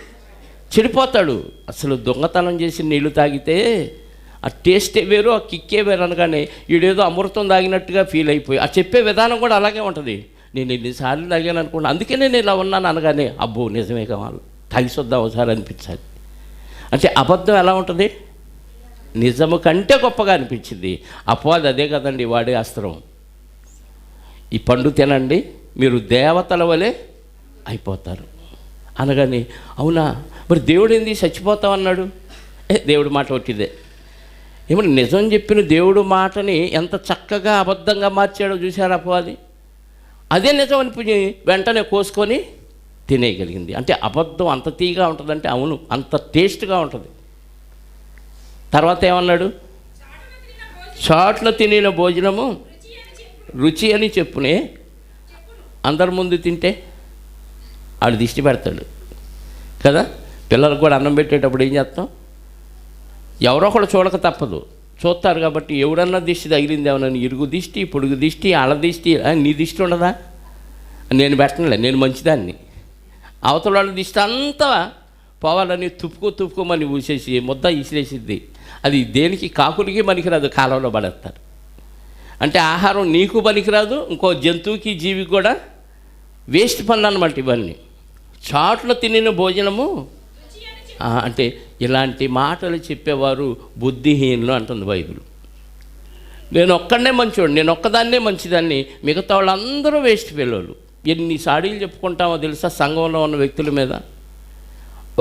చెడిపోతాడు. అసలు దొంగతనం చేసి నీళ్లు తాగితే ఆ టేస్టే వేరు, ఆ కిక్కే వేరు అనగానే వీడేదో అమృతం తాగినట్టుగా ఫీల్ అయిపోయి ఆ చెప్పే విధానం కూడా అలాగే ఉంటుంది. నేను ఎన్నిసార్లు తాగాను అనుకున్నాను, అందుకే నేను ఇలా ఉన్నాను అనగానే అబ్బో నిజమే కావాలి, తాగిసొద్దాం ఒకసారి అనిపించాలి. అంటే అబద్ధం ఎలా ఉంటుంది? నిజము కంటే గొప్పగా అనిపించింది. అపవాది అదే కదండి వాడే అస్త్రం. ఈ పండు తినండి మీరు దేవతల వలె అయిపోతారు అనగానే, అవునా మరి దేవుడు ఏంది చచ్చిపోతామన్నాడు? దేవుడి మాట ఒట్టిదే. ఏమన్నా నిజం చెప్పిన దేవుడు మాటని ఎంత చక్కగా అబద్ధంగా మార్చాడో చూశారు అపవాది. అదే నిజం అనిపించి వెంటనే కోసుకొని తినేయగలిగింది. అంటే అబద్ధం అంత తీగా ఉంటుందంటే అవును అంత టేస్ట్గా ఉంటుంది. తర్వాత ఏమన్నాడు? చాట్ల తినిన భోజనము రుచి అని చెప్పునే, అందరి ముందు తింటే ఆడు దిష్టి పెడతాడు కదా. పిల్లలకు కూడా అన్నం పెట్టేటప్పుడు ఏం చేస్తాం? ఎవరో ఒకడు చూడక తప్పదు, చూస్తారు కాబట్టి ఎవడన్నా దిష్టి తగిలింది ఏమన్నా, ఇరుగు దిష్టి, పొడుగు దిష్టి, ఆళ్ళ దిష్టి. నీ దిష్టి ఉండదా? నేను పెట్టనులే, నేను మంచిదాన్ని. అవతల వాళ్ళ దిష్టి అంతా పోవాలని తుప్పుకోమని ఊసేసి ముద్ద ఇసిరేసిద్ది. అది దేనికి కాకులకి పనికిరాదు, కాలంలో పడేస్తారు. అంటే ఆహారం నీకు పనికిరాదు, ఇంకో జంతువుకి జీవికి కూడా వేస్ట్ పనులు అన్నమాట ఇవన్నీ. చాట్లో తినిన భోజనము అంటే ఇలాంటి మాటలు చెప్పేవారు బుద్ధిహీనులు అంటుంది బైబిల్. నేను ఒక్కడనే మంచోడు, నేను ఒక్కదాన్నే మంచిదాన్ని, మిగతా వాళ్ళందరూ వేస్ట్ పిల్లలు. ఎన్ని సాడీలు చెప్పుకుంటామో తెలుసా సంఘంలో ఉన్న వ్యక్తుల మీద.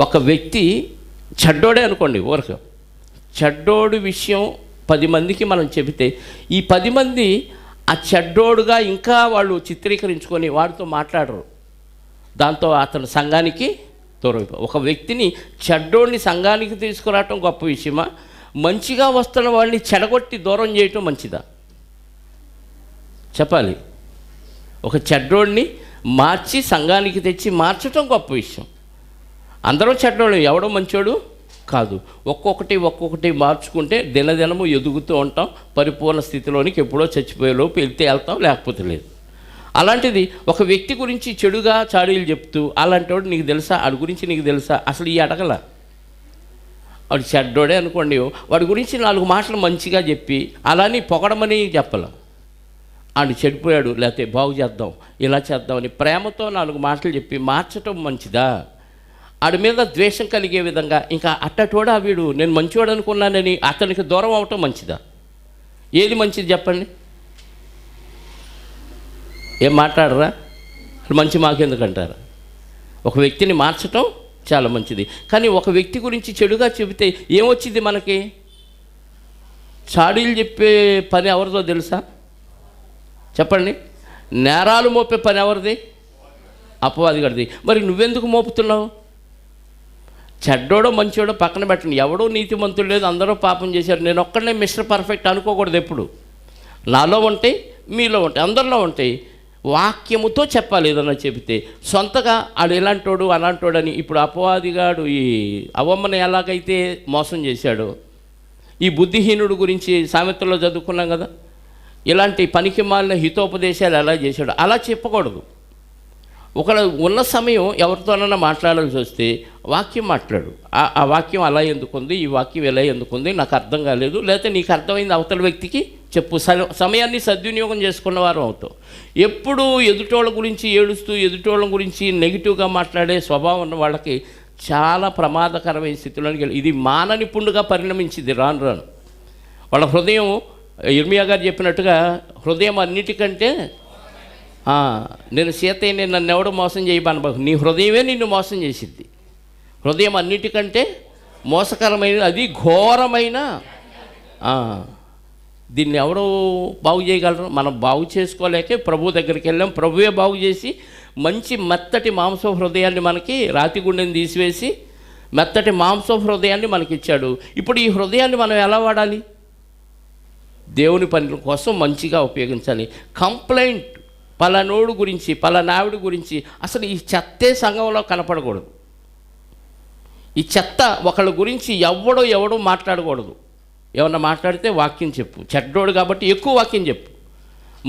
ఒక వ్యక్తి చెడ్డోడే అనుకోండి, ఊరక చెడ్డోడు విషయం 10 మందికి మనం చెబితే ఈ 10 మంది ఆ చెడ్డోడుగా ఇంకా వాళ్ళు చిత్రీకరించుకొని వాడితో మాట్లాడరు. దాంతో అతను సంఘానికి దూరం. ఒక వ్యక్తిని చెడ్డోడిని సంఘానికి తీసుకురావటం గొప్ప విషయమా? మంచిగా వస్తున్న వాళ్ళని చెడగొట్టి దూరం చేయటం మంచిదా? చెప్పాలి. ఒక చెడ్డోడిని మార్చి సంఘానికి తెచ్చి మార్చటం గొప్ప విషయం. అందరూ చెడ్డోళ్ళు, ఎవడో మంచోడు కాదు. ఒక్కొక్కటి మార్చుకుంటే దినదినము ఎదుగుతూ ఉంటాం. పరిపూర్ణ స్థితిలోనికి ఎప్పుడో చచ్చిపోయేలోపు వెళ్తే వెళ్తాం, లేకపోతే లేదు. అలాంటిది ఒక వ్యక్తి గురించి చెడుగా చాడీలు చెప్తూ అలాంటి వాడు నీకు తెలుసా, వాడి గురించి నీకు తెలుసా, అసలు ఈ అడగల. వాడు చెడ్డోడే అనుకోండి, వాడి గురించి 4 మాటలు మంచిగా చెప్పి అలాని పొగడమని చెప్పలేం. వాడు చెడిపోయాడు లేకపోతే బాగు చేద్దాం, ఇలా చేద్దామని ప్రేమతో 4 మాటలు చెప్పి మార్చటం మంచిదా? వాడి మీద ద్వేషం కలిగే విధంగా ఇంకా అట్టటోడా వీడు నేను మంచివాడు అనుకున్నానని అతనికి దూరం అవటం మంచిదా? ఏది మంచిది చెప్పండి? ఏం మాట్లాడరా? మంచి మాకెందుకంటారా? ఒక వ్యక్తిని మార్చటం చాలా మంచిది. కానీ ఒక వ్యక్తి గురించి చెడుగా చెబితే ఏమొచ్చింది మనకి? చాడీలు చెప్పే పని ఎవరిదో తెలుసా? చెప్పండి. నేరాలు మోపే పని ఎవరిది? అపవాది గడిది. మరి నువ్వెందుకు మోపుతున్నావు? చెడ్డోడో మంచోడో పక్కన పెట్టండి, ఎవడో నీతిమంతుడు లేదు, అందరూ పాపం చేశారు. నేను ఒక్కడనే మిస్టర్ పర్ఫెక్ట్ అనుకోకూడదు. ఎప్పుడు నాలో ఉంటాయి, మీలో ఉంటాయి, అందరిలో ఉంటాయి. వాక్యముతో చెప్పాలి. ఏదన్నా చెబితే సొంతగా ఆడు ఎలాంటోడు అలాంటోడని. ఇప్పుడు అపవాదిగాడు ఈ అవ్వమ్మని ఎలాగైతే మోసం చేశాడో, ఈ బుద్ధిహీనుడు గురించి సామెతల్లో చదువుకున్నాం కదా, ఇలాంటి పనికి మాలిన హితోపదేశాలు ఎలా చేశాడు అలా చెప్పకూడదు. ఒకవేళ ఉన్న సమయం ఎవరితోనైనా మాట్లాడాల్సి వస్తే వాక్యం మాట్లాడు. ఆ వాక్యం అలా ఎందుకుంది, ఈ వాక్యం ఎలా ఎందుకుంది, నాకు అర్థం కాలేదు, లేకపోతే నీకు అర్థమైంది అవతల వ్యక్తికి చెప్పు. సమయాన్ని సద్వినియోగం చేసుకున్న వారు అవుతాం. ఎప్పుడు ఎదుటోళ్ళ గురించి ఏడుస్తూ ఎదుటోళ్ళ గురించి నెగిటివ్గా మాట్లాడే స్వభావం ఉన్న వాళ్ళకి చాలా ప్రమాదకరమైన స్థితిలోనికి ఇది మానని పుండుగా పరిణమించింది. రాను రాను వాళ్ళ హృదయం, ఇర్మియా గారు చెప్పినట్టుగా, హృదయం అన్నిటికంటే నేను సీతయ్యని నన్ను ఎవడు మోసం చేయబనబా, నీ హృదయమే నిన్ను మోసం చేసిద్ది. హృదయం అన్నిటికంటే మోసకరమైన, అది ఘోరమైన. దీన్ని ఎవరు బాగు చేయగలరు? మనం బాగు చేసుకోలేకే ప్రభు దగ్గరికి వెళ్ళాం. ప్రభువే బాగు చేసి మంచి మెత్తటి మాంస హృదయాన్ని మనకి, రాతి గుండెని తీసివేసి మెత్తటి మాంస హృదయాన్ని మనకి ఇచ్చాడు. ఇప్పుడు ఈ హృదయాన్ని మనం ఎలా వాడాలి? దేవుని పనుల కోసం మంచిగా ఉపయోగించాలి. కంప్లైంట్ పలానోడు గురించి, పలానావిడి గురించి అసలు ఈ చెత్తే సంఘంలో కనపడకూడదు. ఈ చెత్త ఒకళ్ళ గురించి ఎవడో మాట్లాడకూడదు. ఏమన్నా మాట్లాడితే వాక్యం చెప్పు. చెడ్డోడు కాబట్టి ఎక్కువ వాక్యం చెప్పు.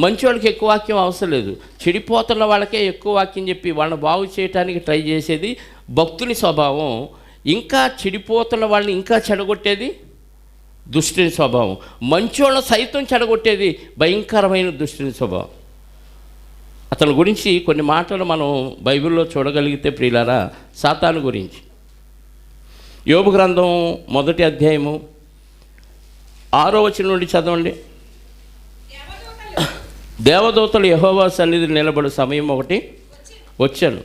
మంచివాళ్ళకి ఎక్కువ వాక్యం అవసరం లేదు. చెడిపోతున్న వాళ్ళకే ఎక్కువ వాక్యం చెప్పి వాళ్ళని బాగు చేయడానికి ట్రై చేసేది భక్తుని స్వభావం. ఇంకా చెడిపోతున్న వాళ్ళని ఇంకా చెడగొట్టేది దుష్టుని స్వభావం. మంచోళ్ళని సైతం చెడగొట్టేది భయంకరమైన దుష్టుని స్వభావం. అతని గురించి కొన్ని మాటలు మనం బైబిల్లో చూడగలిగితే ప్రియులారా, సాతాను గురించి యోబు గ్రంథం 1వ అధ్యాయము 6వ వచనం నుండి చదవండి. దేవదూతలు యెహోవా సన్నిధిని నిలబడు సమయం ఒకటి వచ్చాను,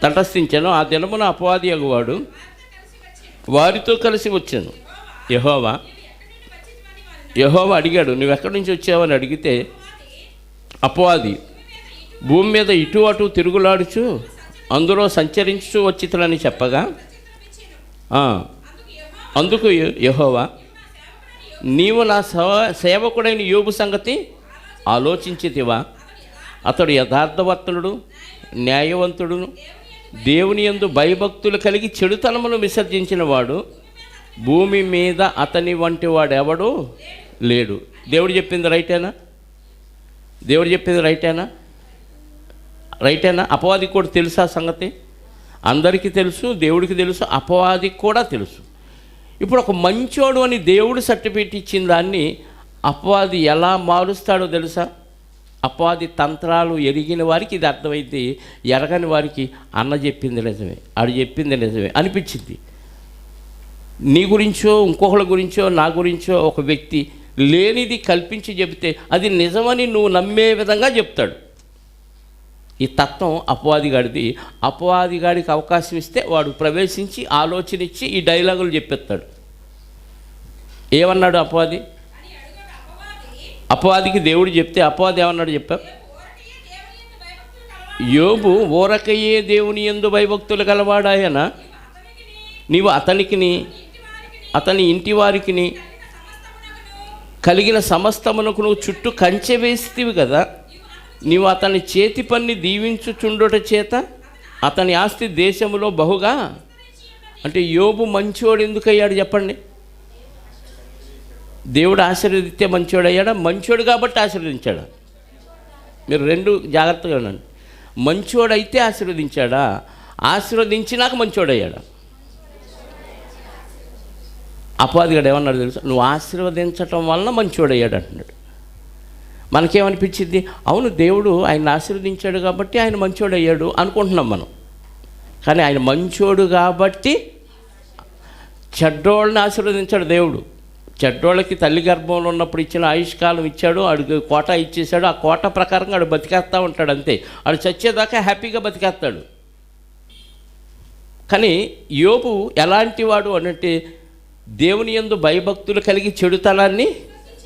తటస్థించాను. ఆ దినమున అపవాది అగువాడు వారితో కలిసి వచ్చాను. యెహోవా అడిగాడు, నువ్వెక్కడి నుంచి వచ్చావని అడిగితే, అపవాది భూమి మీద ఇటు అటు తిరుగులాడుచు అందులో సంచరించు వచ్చితనని చెప్పగా, అందుకు యెహోవా, నీవు నా సేవకుడైన యోబు సంగతి ఆలోచించితివా? అతడు యథార్థవర్తనుడు, న్యాయవంతుడును, దేవుని యందు భయభక్తులు కలిగి చెడుతనమును విసర్జించిన వాడు, భూమి మీద అతని వంటి వాడు ఎవడూ లేడు. దేవుడు చెప్పింది రైటేనా? దేవుడు చెప్పింది రైటేనా? అపవాదికి కూడా తెలుసు ఆ సంగతి. అందరికీ తెలుసు, దేవుడికి తెలుసు, అపవాదికి కూడా తెలుసు. ఇప్పుడు ఒక మంచోడు అని దేవుడు సర్టిఫికేట్ ఇచ్చిన దాన్ని అపవాది ఎలా మారుస్తాడో తెలుసా? అపవాది తంత్రాలు ఎరిగిన వారికి ఇది అర్థమైంది, ఎరగని వారికి అన్న చెప్పింది నిజమే, ఆడు చెప్పింది నిజమే అనిపించింది. నీ గురించో ఇంకొకళ్ళ గురించో నా గురించో ఒక వ్యక్తి లేనిది కల్పించి చెబితే అది నిజమని నువ్వు నమ్మే విధంగా చెప్తాడు. ఈ తత్వం అపవాదిగాడిది. అపవాదిగాడికి అవకాశం ఇస్తే వాడు ప్రవేశించి ఆలోచన ఇచ్చి ఈ డైలాగులు చెప్పేస్తాడు. ఏమన్నాడు అపవాది? అపవాదికి దేవుడు చెప్తే అపవాది ఏమన్నాడు చెప్పా? యోబు ఊరకయ్యే దేవుని యందు భయభక్తులు గలవాడాయన, నీవు అతనికిని అతని ఇంటి వారికిని కలిగిన సమస్తమునకు నువ్వు చుట్టూ కంచె వేస్తేవి కదా. నీవు అతని చేతి పని దీవించుచుండుట చేత అతని ఆస్తి దేశంలో బహుగా. అంటే యోబు మంచోడు ఎందుకు అయ్యాడు చెప్పండి? దేవుడు ఆశీర్వదిస్తే మంచోడు అయ్యాడా? మంచోడు కాబట్టి ఆశీర్వదించాడా? మీరు రెండు జాగ్రత్తగా ఉండండి. మంచోడైతే ఆశీర్వదించాడా? ఆశీర్వదించినాక మంచోడయ్యాడా? అపవాదిగాడు ఏమన్నాడు తెలుసా? నువ్వు ఆశీర్వదించటం వలన మంచోడయ్యాడు అంటున్నాడు. మనకేమనిపించింది? అవును, దేవుడు ఆయన ఆశీర్వదించాడు కాబట్టి ఆయన మంచోడయ్యాడు అనుకుంటున్నాం మనం. కానీ ఆయన మంచోడు కాబట్టి చెడ్డోళ్ళని ఆశీర్వదించాడు దేవుడు. చెడ్డోళ్ళకి తల్లి గర్భంలో ఉన్నప్పుడు ఇచ్చిన ఆయుష్కాలం ఇచ్చాడు, అడుగు కోట ఇచ్చేశాడు. ఆ కోట ప్రకారంగా ఆడు బతికేస్తూ ఉంటాడు అంతే. ఆడు చచ్చేదాకా హ్యాపీగా బతికేస్తాడు. కానీ యోబు ఎలాంటి వాడు అనంటే దేవుని యందు భయభక్తులు కలిగి చెడుతనాన్ని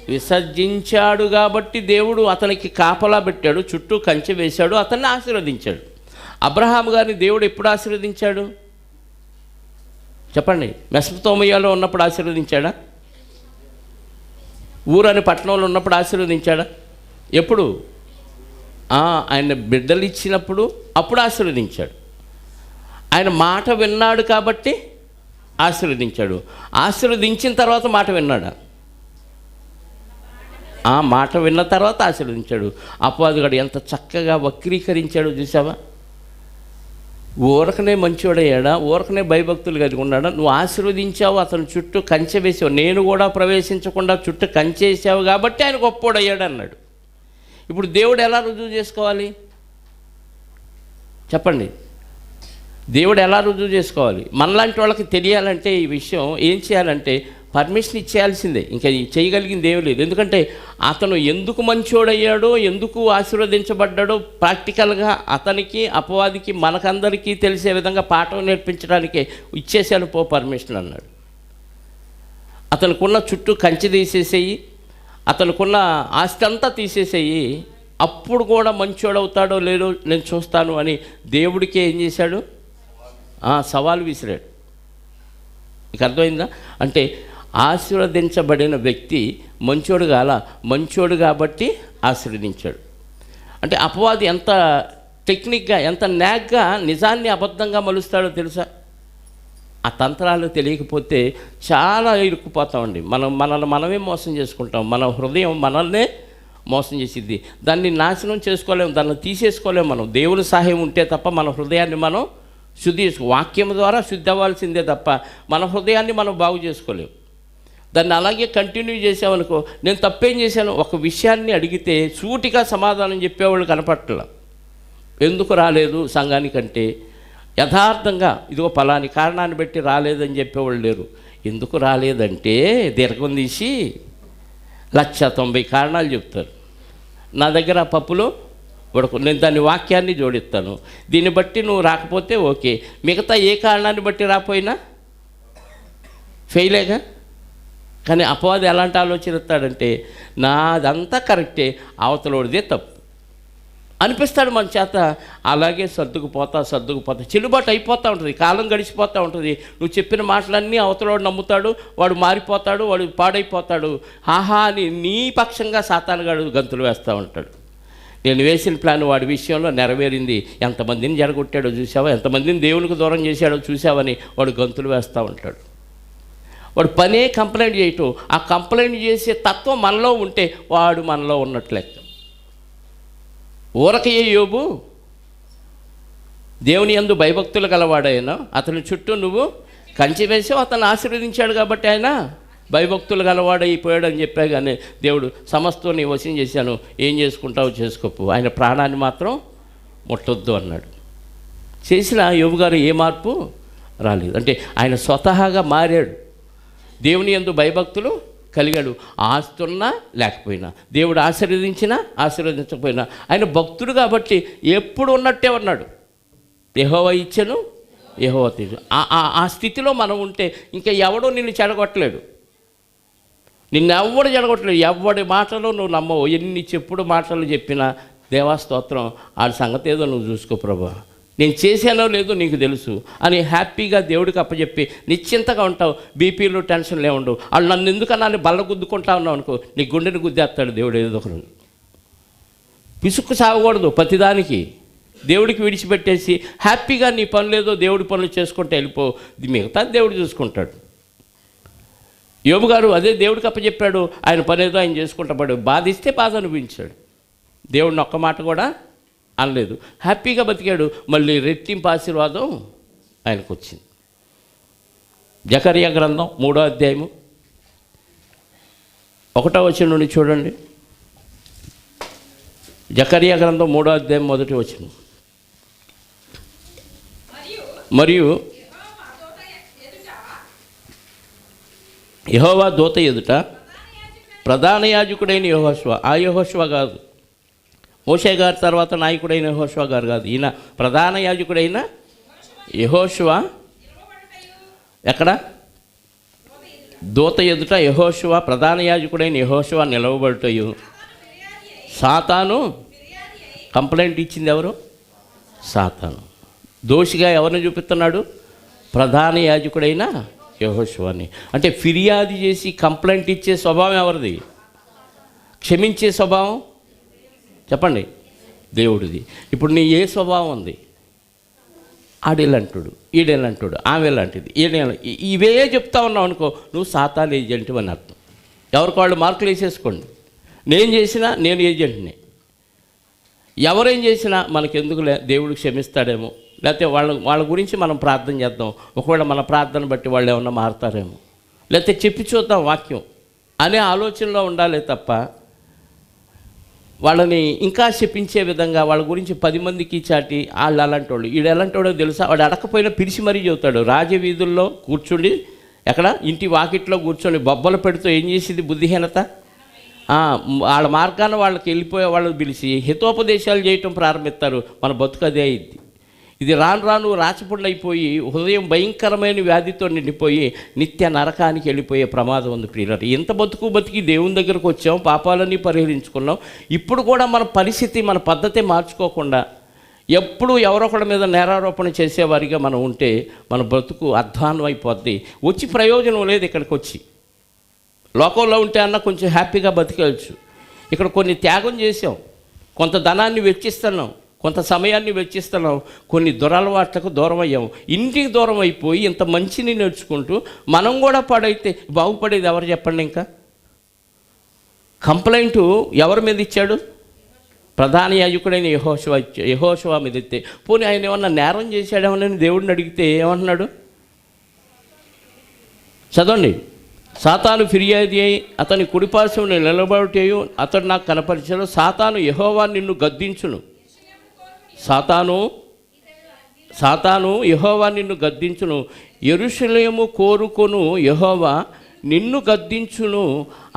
విసర్జించాడు కాబట్టి దేవుడు అతనికి కాపలా పెట్టాడు, చుట్టూ కంచె వేశాడు, అతన్ని ఆశీర్వదించాడు. అబ్రహాము గారిని దేవుడు ఎప్పుడు ఆశీర్వదించాడు చెప్పండి? మెసొపొతామియాలో ఉన్నప్పుడు ఆశీర్వదించాడా? ఊరని పట్టణంలో ఉన్నప్పుడు ఆశీర్వదించాడా? ఎప్పుడు? ఆయన బిడ్డలు ఇచ్చినప్పుడు అప్పుడు ఆశీర్వదించాడు. ఆయన మాట విన్నాడు కాబట్టి ఆశీర్వదించాడు. ఆశీర్వదించిన తర్వాత మాట విన్నాడా? మాట విన్న తర్వాత ఆశీర్వదించాడు. అపవాదిగాడు ఎంత చక్కగా వక్రీకరించాడు చూసావా? ఊరకనే మంచివాడయ్యాడా, ఊరకనే భయభక్తులు కలిగి ఉన్నాడా? నువ్వు ఆశీర్వదించావు, అతను చుట్టూ కంచె వేసావు, నేను కూడా ప్రవేశించకుండా చుట్టూ కంచె వేసావు కాబట్టి ఆయన గొప్పోడయ్యాడు అన్నాడు. ఇప్పుడు దేవుడు ఎలా రుజువు చేసుకోవాలి చెప్పండి? దేవుడు ఎలా రుజువు చేసుకోవాలి? మనలాంటి వాళ్ళకి తెలియాలంటే ఈ విషయం ఏం చేయాలంటే పర్మిషన్ ఇచ్చేయాల్సిందే, ఇంకా చేయగలిగింది ఏమీ లేదు. ఎందుకంటే అతను ఎందుకు మంచోడయ్యాడో, ఎందుకు ఆశీర్వదించబడ్డాడో ప్రాక్టికల్గా అతనికి, అపవాదికి, మనకందరికీ తెలిసే విధంగా పాఠం నేర్పించడానికి ఇచ్చేసాను పో పర్మిషన్ అన్నాడు. అతనుకున్న చుట్టూ కంచె తీసేసేయి, అతనుకున్న ఆస్తి అంతా తీసేసేయి, అప్పుడు కూడా మంచోడవుతాడో లేదో నేను చూస్తాను అని దేవుడికి ఏం చేశాడు? సవాలు విసిరాడు. మీకు అర్థమైందా? అంటే ఆశీర్వదించబడిన వ్యక్తి మంచోడు కాల, మంచోడు కాబట్టి ఆశీర్వదించాడు. అంటే అపవాది ఎంత టెక్నిక్గా, ఎంత న్యాగ్గా నిజాన్ని అబద్ధంగా మలుస్తాడో తెలుసా? ఆ తంత్రాలు తెలియకపోతే చాలా ఇరుక్కుపోతామండి. మనల్ని మనమే మోసం చేసుకుంటాం. మన హృదయం మనల్నే మోసం చేసిద్ది. దాన్ని నాశనం చేసుకోలేము, దాన్ని తీసేసుకోలేము. మనం దేవుని సహాయం ఉంటే తప్ప మన హృదయాన్ని మనం శుద్ధి వాక్యం ద్వారా శుద్ధి అవ్వాల్సిందే తప్ప మన హృదయాన్ని మనం బాగు చేసుకోలేము. దాన్ని అలాగే కంటిన్యూ చేసామనుకో, నేను తప్పేం చేశాను, ఒక విషయాన్ని అడిగితే సూటిగా సమాధానం చెప్పేవాళ్ళు కనపట్ల. ఎందుకు రాలేదు సంఘానికంటే యథార్థంగా ఇదిగో పలాని కారణాన్ని బట్టి రాలేదని చెప్పేవాళ్ళు లేరు. ఎందుకు రాలేదంటే దీర్ఘం తీసి 190 కారణాలు చెప్తారు. నా దగ్గర పప్పులో ఉడకు, నేను దాని వాక్యాన్ని జోడిస్తాను, దీన్ని బట్టి నువ్వు రాకపోతే ఓకే, మిగతా ఏ కారణాన్ని బట్టి రాపోయినా ఫెయిలేగా. కానీ అపవాది ఎలాంటి ఆలోచన ఇస్తాడంటే నాదంతా కరెక్టే, అవతలోడిదే తప్పు అనిపిస్తాడు మన చేత. అలాగే సర్దుకుపోతా చెల్లుబాటు అయిపోతూ ఉంటుంది, కాలం గడిచిపోతూ ఉంటుంది. నువ్వు చెప్పిన మాటలన్నీ అవతలోడు నమ్ముతాడు, వాడు మారిపోతాడు, వాడు పాడైపోతాడు. ఆహా అని నీ పక్షంగా సాతానుగాడు గంతులు వేస్తూ ఉంటాడు. నేను వేసిన ప్లాన్ వాడి విషయంలో నెరవేరింది, ఎంతమందిని జరగొట్టాడో చూసావా, ఎంతమందిని దేవునికి దూరం చేశాడో చూసావని వాడు గంతులు వేస్తూ ఉంటాడు. వాడు పనే కంప్లైంట్ చేయటం, ఆ కంప్లైంట్ చేసే తత్వం మనలో ఉంటే వాడు మనలో ఉన్నట్లే. ఊరకయ్యే యోబు దేవుని యందు భయభక్తులు గలవాడైనా అతని చుట్టూ నువ్వు కంచె వేసావు, అతను ఆశీర్వదించాడు కాబట్టి ఆయన భయభక్తులు గలవాడైపోయాడు అని చెప్పా. కానీ దేవుడు సమస్తం నీ వశం చేశాను, ఏం చేసుకుంటావు చేసుకోపు, ఆయన ప్రాణాన్ని మాత్రం ముట్టొద్దు అన్నాడు. చేసిన యోబు గారు ఏ మార్పు రాలేదు. అంటే ఆయన స్వతహాగా మారాడు, దేవుని యందు భయభక్తులు కలిగాడు. ఆస్తున్నా లేకపోయినా, దేవుడు ఆశీర్వదించినా ఆశీర్వదించకపోయినా ఆయన భక్తుడు కాబట్టి ఎప్పుడు ఉన్నట్టే ఉన్నాడు. యెహోవా ఇచ్చెను, యెహోవా తీర్చు. ఆ స్థితిలో మనం ఉంటే ఇంకా ఎవడో నిన్ను చెడగొట్టలేడు, నిన్నెవ్వడు చెడగొట్టలేడు. ఎవడి మాటలు నువ్వు నమ్మవు, ఎన్ని చెప్పుడు మాటలు చెప్పినా దేవాస్తోత్రం, ఆ సంగతి ఏదో నువ్వు చూసుకో ప్రభా, నేను చేశానో లేదో నీకు తెలుసు అని హ్యాపీగా దేవుడికి అప్పచెప్పి నిశ్చింతగా ఉంటావు. బీపీలు టెన్షన్లు ఏముండవు. వాళ్ళు నన్ను ఎందుకన్నా బల్ల గుద్దుకుంటా ఉన్నావు అనుకో, నీ గుండెని గుద్దేస్తాడు దేవుడు ఏదో ఒకరు. పిసుక్కు సాగకూడదు ప్రతిదానికి, దేవుడికి విడిచిపెట్టేసి హ్యాపీగా నీ పనులు ఏదో దేవుడి పనులు చేసుకుంటూ వెళ్ళిపో, మిగతా దేవుడు చూసుకుంటాడు. యోబు గారు అదే దేవుడికి అప్పచెప్పాడు, ఆయన పని ఏదో ఆయన చేసుకుంటా పడు, బాధిస్తే బాధ అనిపించాడు, దేవుడిని ఒక్క మాట కూడా అనలేదు, హ్యాపీగా బతికాడు. మళ్ళీ రెట్టింపు ఆశీర్వాదం ఆయనకు వచ్చింది. జకర్యా గ్రంథం 3వ అధ్యాయము 1వ వచనం నుండి చూడండి. జకర్యా గ్రంథం 3వ అధ్యాయం 1వ వచనం. మరియు యెహోవా దూత ఎదుట ప్రధాన యాజకుడైన యెహోషువ, ఆ యెహోషువ కాదు, మోషే గారి తర్వాత నాయకుడైన యెహోషువ గారు కాదు, ఈయన ప్రధాన యాజకుడైన యెహోషువ. ఎక్కడ? దూత ఎదుట యెహోషువ, ప్రధాన యాజకుడైన యెహోషువ నిలవబడుటయు. సాతాను కంప్లైంట్ ఇచ్చింది ఎవరు? సాతాను. దోషిగా ఎవరిని చూపిస్తున్నాడు? ప్రధాన యాజకుడైన యెహోషువని. అంటే ఫిర్యాదు చేసి కంప్లైంట్ ఇచ్చే స్వభావం ఎవరిది? క్షమించే స్వభావం చెప్పండి, దేవుడిది. ఇప్పుడు నీ ఏ స్వభావం ఉంది? ఆడేలంటుడు, ఈడేలంటుడు, ఆమె లాంటిది, ఇవే చెప్తా ఉన్నావు అనుకో, నువ్వు సాతాను ఏజెంట్ అని అర్థం. ఎవరికి వాళ్ళు మార్కులు వేసేసుకోండి. నేను చేసినా నేను ఏజెంట్ని, ఎవరేం చేసినా మనకెందుకులే, దేవుడు క్షమిస్తాడేమో, లేకపోతే వాళ్ళ గురించి మనం ప్రార్థన చేద్దాం, ఒకవేళ మన ప్రార్థన బట్టి వాళ్ళు ఏమన్నా మారుతారేమో, లేకపోతే చెప్పి చూద్దాం వాక్యం అనే ఆలోచనలో ఉండాలి తప్ప వాళ్ళని ఇంకా చెప్పించే విధంగా వాళ్ళ గురించి 10 మందికి చాటి వాళ్ళు అలాంటి వాళ్ళు, వీడు ఎలాంటి వాడో తెలుసా, వాడు అడకపోయినా పిలిచి మరీ చెబుతాడు. రాజవీధుల్లో కూర్చుండి, ఎక్కడ ఇంటి వాకిట్లో కూర్చొని బొబ్బలు పెడుతూ ఏం చేసింది బుద్ధిహీనత, వాళ్ళ మార్గాన్ని వాళ్ళకి వెళ్ళిపోయే వాళ్ళని పిలిచి హితోపదేశాలు చేయటం ప్రారంభిస్తారు. మన బతుకు అదే అయింది. ఇది రాను రాను రాచపుండు అయిపోయి హృదయం భయంకరమైన వ్యాధితో నిండిపోయి నిత్య నరకానికి వెళ్ళిపోయే ప్రమాదం ఉంది ప్రియులారా. ఎంత బతికి దేవుని దగ్గరకు వచ్చాం, పాపాలన్నీ పరిహరించుకున్నాం. ఇప్పుడు కూడా మన పరిస్థితి, మన పద్ధతి మార్చుకోకుండా ఎప్పుడు ఎవరొకళ్ళ మీద నేరారోపణ చేసేవారిగా మనం ఉంటే మన బ్రతుకు అధ్వానం అయిపోద్ది. వచ్చి ప్రయోజనం లేదు. ఇక్కడికి వచ్చి లోకంలో ఉంటే అన్న కొంచెం హ్యాపీగా బతికేయచ్చు. ఇక్కడ కొన్ని త్యాగం చేసాం, కొంత ధనాన్ని వెచ్చిస్తున్నాం, కొంత సమయాన్ని వెచ్చిస్తున్నాం, కొన్ని దురలవాట్లకు దూరం అయ్యాం. ఇంటికి దూరం అయిపోయి ఇంత మంచిని నేర్చుకుంటూ మనం కూడా పాడైతే బాగుపడేది ఎవరు చెప్పండి? ఇంకా కంప్లైంట్ ఎవరి మీద ఇచ్చాడు? ప్రధాన యాజకుడైన యెహోషువ మీద ఇస్తే, పోనీ ఆయన ఏమన్నా నేరం చేశాడేమోనని దేవుడిని అడిగితే ఏమంటున్నాడు చదవండి. సాతాను ఫిర్యాదు అయి అతని కుడిపార్శ్వమున నిలబడుటయు అతడు నాకు కనపరిచాడు. సాతాను యెహోవా నిన్ను గద్దించును. సాతాను యెహోవా నిన్ను గద్దించును. యెరూషలేము కోరుకొను యెహోవా నిన్ను గద్దించును.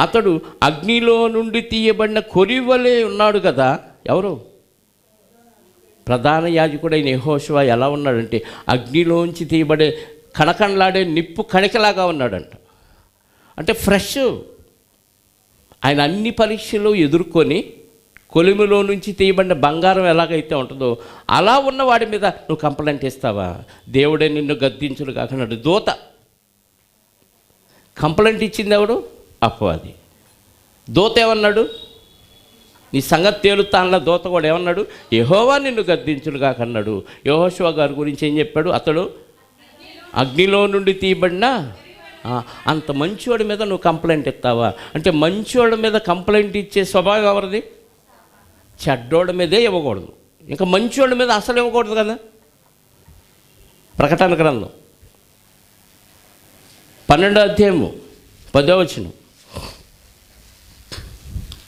అతడు అగ్నిలో నుండి తీయబడిన కొరివలే ఉన్నాడు కదా. ఎవరు? ప్రధాన యాజకుడైన యెహోషువ ఎలా ఉన్నాడంటే అగ్నిలోంచి తీయబడే కణకణలాడే నిప్పు కణికలాగా ఉన్నాడంట. అంటే ఫ్రెష్. ఆయన అన్ని పరీక్షలు ఎదుర్కొని కొలిమిలో నుంచి తీయబడిన బంగారం ఎలాగైతే ఉంటుందో అలా ఉన్న వాడి మీద నువ్వు కంప్లైంట్ ఇస్తావా? దేవుడే నిన్ను గద్దించును కాకన్నాడు. దూత కంప్లైంట్ ఇచ్చింది ఎవడు? అపవాది. దూత ఏమన్నాడు? నీ సంగతి తేలుతానలా. దూత కూడా ఏమన్నాడు? యెహోవా నిన్ను గద్దించును కాకన్నాడు. యెహోషువ గారి గురించి ఏం చెప్పాడు? అతడు అగ్నిలో నుండి తీయబడిన అంత మంచివాడి మీద నువ్వు కంప్లైంట్ ఇస్తావా? అంటే మంచివాడి మీద కంప్లైంట్ ఇచ్చే స్వభావం ఎవరిది? చెడ్డోడి మీదే ఇవ్వకూడదు. ఇంకా మంచివాడి మీద అసలు ఇవ్వకూడదు కదా. ప్రకటన గ్రంథం 12వ అధ్యాయము 10వ వచనం.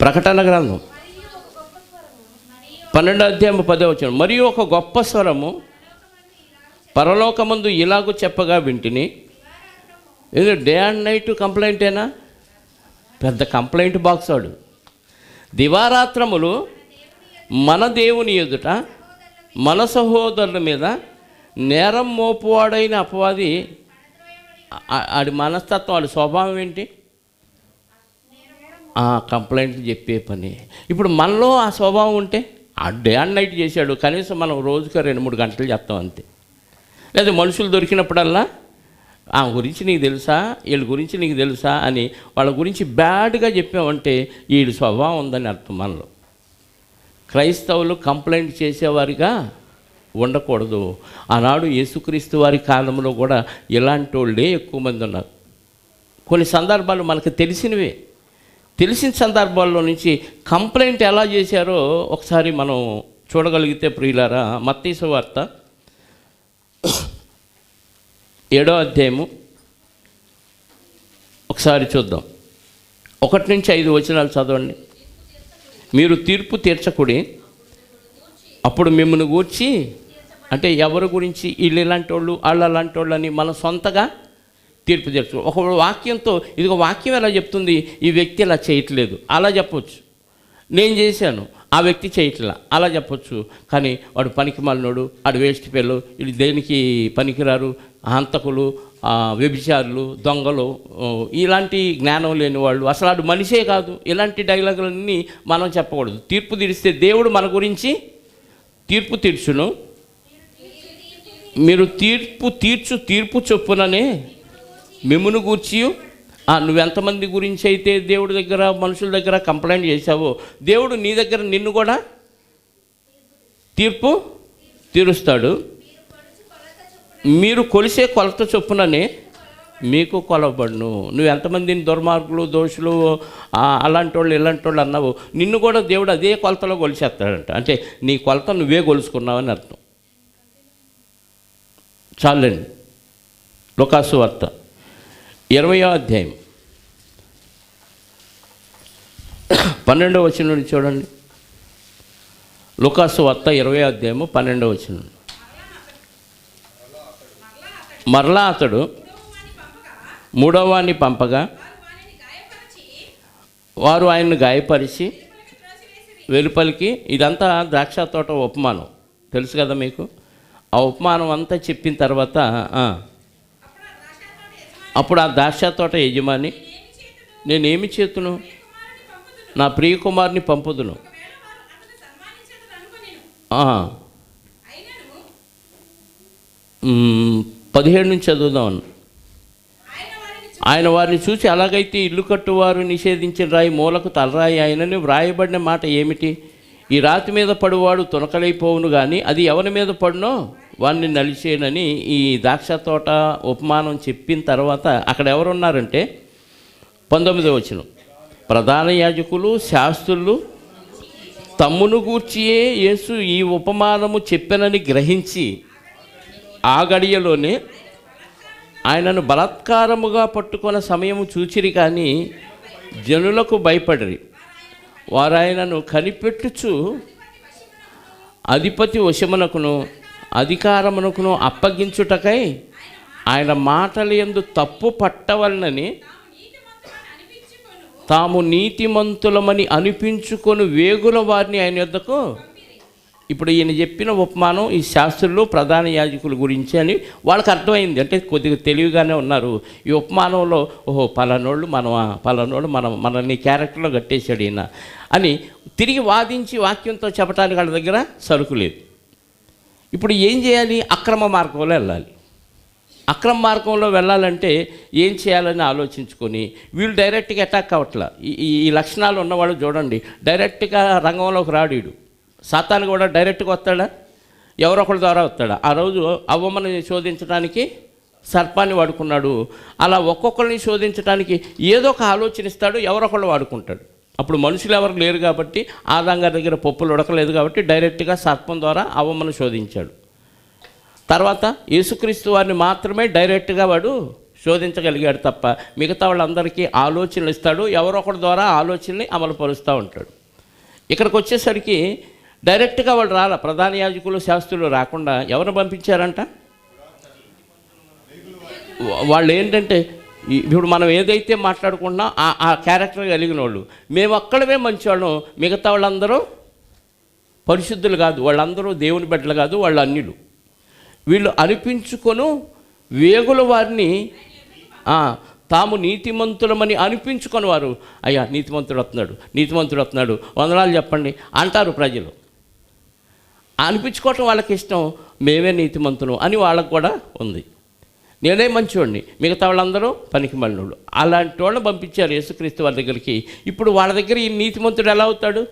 ప్రకటన గ్రంథం 12వ అధ్యాయము 10వ వచనం. మరియు ఒక గొప్ప స్వరము పరలోకమందు ఇలాగూ చెప్పగా వింటిని. ఇది డే అండ్ నైట్ కంప్లైంటేనా? పెద్ద కంప్లైంట్ బాక్స్ వాడు. దివారాత్రములు మన దేవుని ఎదుట మన సహోదరుల మీద నేరం మోపువాడైన అపవాది. ఆడి మనస్తత్వం, ఆడి స్వభావం ఏంటి? కంప్లైంట్లు చెప్పే పని. ఇప్పుడు మనలో ఆ స్వభావం ఉంటే ఆ డే అండ్ నైట్ చేశాడు, కనీసం మనం రోజుకి 2-3 గంటలు చేస్తాం అంతే. లేదా మనుషులు దొరికినప్పుడల్లా గురించి నీకు తెలుసా, వీళ్ళ గురించి నీకు తెలుసా అని వాళ్ళ గురించి బ్యాడ్గా చెప్పామంటే వీడి స్వభావం ఉందని అర్థం. మనలో క్రైస్తవులు కంప్లైంట్ చేసేవారిగా ఉండకూడదు. ఆనాడు యేసుక్రీస్తు వారి కాలంలో కూడా ఇలాంటి వాళ్ళే ఎక్కువ మంది ఉన్నారు. కొన్ని సందర్భాలు మనకు తెలిసినవే. తెలిసిన సందర్భాల్లో నుంచి కంప్లైంట్ ఎలా చేశారో ఒకసారి మనం చూడగలిగితే ప్రియులారా, మత్తయి సువార్త 7వ అధ్యాయము ఒకసారి చూద్దాం. 1-5 వచనాలు చదవండి. మీరు తీర్పు తీర్చకుడి, అప్పుడు మిమ్మల్ని గూర్చి, అంటే ఎవరి గురించి, వీళ్ళు ఇలాంటి వాళ్ళు వాళ్ళు అలాంటి వాళ్ళు అని మనం సొంతగా తీర్పు తీర్చు. ఒక వాక్యంతో ఇదిగో వాక్యం ఎలా చెప్తుంది, ఈ వ్యక్తి ఇలా చేయట్లేదు అలా చెప్పొచ్చు. నేను చేశాను, ఆ వ్యక్తి చేయట్లా అలా చెప్పొచ్చు. కానీ వాడు పనికి మాలినోడు, వాడు వేస్ట్ పిల్లలు, వీళ్ళు దేనికి పనికిరారు, హంతకులు, వ్యభిచారులు, దొంగలు, ఇలాంటి జ్ఞానం లేని వాళ్ళు, అసలు వాడు మనిషే కాదు, ఇలాంటి డైలాగులన్నీ మనం చెప్పకూడదు. తీర్పు తీరిస్తే దేవుడు మన గురించి తీర్పు తీర్చును. మీరు తీర్పు చొప్పుననే మిమ్మును గూర్చి, నువ్వెంతమంది గురించి అయితే దేవుడి దగ్గర మనుషుల దగ్గర కంప్లైంట్ చేశావో దేవుడు నీ దగ్గర నిన్ను కూడా తీర్పు తీరుస్తాడు. మీరు కొలిసే కొలత చొప్పుననే మీకు కొలవబడును. నువ్వు ఎంతమందిని దుర్మార్గులు, దోషులు, అలాంటి వాళ్ళు ఇలాంటి వాళ్ళు అన్నావు, నిన్ను కూడా దేవుడు అదే కొలతలో కొలిచేస్తాడంట. అంటే నీ కొలత నువ్వే కొలుసుకున్నావని అర్థం. చాలండి. లూకాసు వార్త 20వ అధ్యాయం 12వ వచనం నుండి చూడండి. లూకాసు వార్త 20వ అధ్యాయము 12వ వచనం. మరలా అతడు మూడవ వాణ్ణి పంపగా వారు ఆయన్ని గాయపరిచి వెలుపలికి, ఇదంతా ద్రాక్ష తోట ఉపమానం తెలుసు కదా మీకు. ఆ ఉపమానం అంతా చెప్పిన తర్వాత అప్పుడు ఆ ద్రాక్ష తోట యజమాని, నేనేమి చేతును, నా ప్రియకుమారుని పంపుదును. 17 నుంచి చదువుదాం. ఆయన వారిని చూసి, అలాగైతే ఇల్లు కట్టువారు నిషేధించిన రాయి మూలకు తలరాయి ఆయనని వ్రాయబడిన మాట ఏమిటి? ఈ రాతి మీద పడువాడు తునకలైపోవును, కానీ అది ఎవరి మీద పడునో వాడిని నలిచేనని ఈ ద్రాక్ష తోట ఉపమానం చెప్పిన తర్వాత అక్కడ ఎవరున్నారంటే 19వ వచనం, ప్రధాన యాజకులు శాస్త్రులు తమ్మును గూర్చియే యేసు ఈ ఉపమానము చెప్పెనని గ్రహించి ఆ గడియలోనే ఆయనను బలాత్కారముగా పట్టుకున్న సమయము చూచిరి, కానీ జనులకు భయపడిరి. వారు ఆయనను కనిపెట్టుచు అధిపతి వశమునకును అధికారమునకును అప్పగించుటకై ఆయన మాటల యందు తప్పు పట్టవలనని తాము నీతిమంతులమని అనిపించుకొని వేగుల వారిని ఆయన యొద్దకు. ఇప్పుడు ఈయన చెప్పిన ఉపమానం ఈ శాస్త్రులు ప్రధాన యాజకుల గురించి అని వాళ్ళకి అర్థమైంది. అంటే కొద్దిగా తెలివిగానే ఉన్నారు. ఈ ఉపమానంలో ఓహో పలానోళ్ళు మనల్ని క్యారెక్టర్లో కట్టేశాడు ఈయన అని తిరిగి వాదించి వాక్యంతో చెప్పడానికి వాళ్ళ దగ్గర సరుకు లేదు. ఇప్పుడు ఏం చేయాలి? అక్రమ మార్గంలో వెళ్ళాలి. అక్రమ మార్గంలో వెళ్ళాలంటే ఏం చేయాలని ఆలోచించుకొని వీళ్ళు డైరెక్ట్గా అటాక్ అవ్వట్లా. ఈ లక్షణాలు ఉన్నవాళ్ళు చూడండి, డైరెక్ట్గా రంగంలోకి రాడీడు. సాతాను కూడా డైరెక్ట్గా వస్తాడా? ఎవరో ఒకరి ద్వారా వస్తాడా? ఆ రోజు అవ్వమ్మని శోధించడానికి సర్పాన్ని వాడుకున్నాడు. అలా ఒక్కొక్కరిని శోధించడానికి ఏదో ఒక ఆలోచన ఇస్తాడు, ఎవరొకళ్ళు వాడుకుంటాడు. అప్పుడు మనుషులు ఎవరు లేరు కాబట్టి, ఆదాం గారి దగ్గర పప్పులు ఉడకలేదు కాబట్టి డైరెక్ట్గా సర్పం ద్వారా అవ్వమ్మను శోధించాడు. తర్వాత యేసుక్రీస్తు వారిని మాత్రమే డైరెక్ట్గా వాడు శోధించగలిగాడు తప్ప మిగతా వాళ్ళందరికీ ఆలోచనలు ఇస్తాడు, ఎవరొకరి ద్వారా ఆలోచనని అమలుపరుస్తూ ఉంటాడు. ఇక్కడికి వచ్చేసరికి డైరెక్ట్గా వాళ్ళు రాలా. ప్రధాన యాజకులు శాస్త్రులు రాకుండా ఎవరు పంపించారంట? వాళ్ళు ఏంటంటే ఇప్పుడు మనం ఏదైతే మాట్లాడుకున్నా ఆ క్యారెక్టర్ కలిగిన వాళ్ళు, మేము అక్కడమే మంచివాళ్ళం, మిగతా వాళ్ళందరూ పరిశుద్ధులు కాదు, వాళ్ళందరూ దేవుని బిడ్డలు కాదు, వాళ్ళు అన్యులు. వీళ్ళు అనిపించుకొను వేగుల వారిని తాము నీతిమంతులమని అనిపించుకొని వారు, అయ్యా నీతిమంతుడు వస్తున్నాడు వందనాలు చెప్పండి అంటారు ప్రజలు. అనిపించుకోవటం వాళ్ళకి ఇష్టం, మేమే నీతిమంతులు అని వాళ్ళకు కూడా ఉంది. నేనే మంచివాడిని, మిగతా వాళ్ళందరూ పనికి మళ్ళీ. అలాంటి వాళ్ళని పంపించారు యేసుక్రీస్తు వారి దగ్గరికి. ఇప్పుడు వాళ్ళ దగ్గర ఈ నీతిమంతుడు ఎలా అవుతాడు?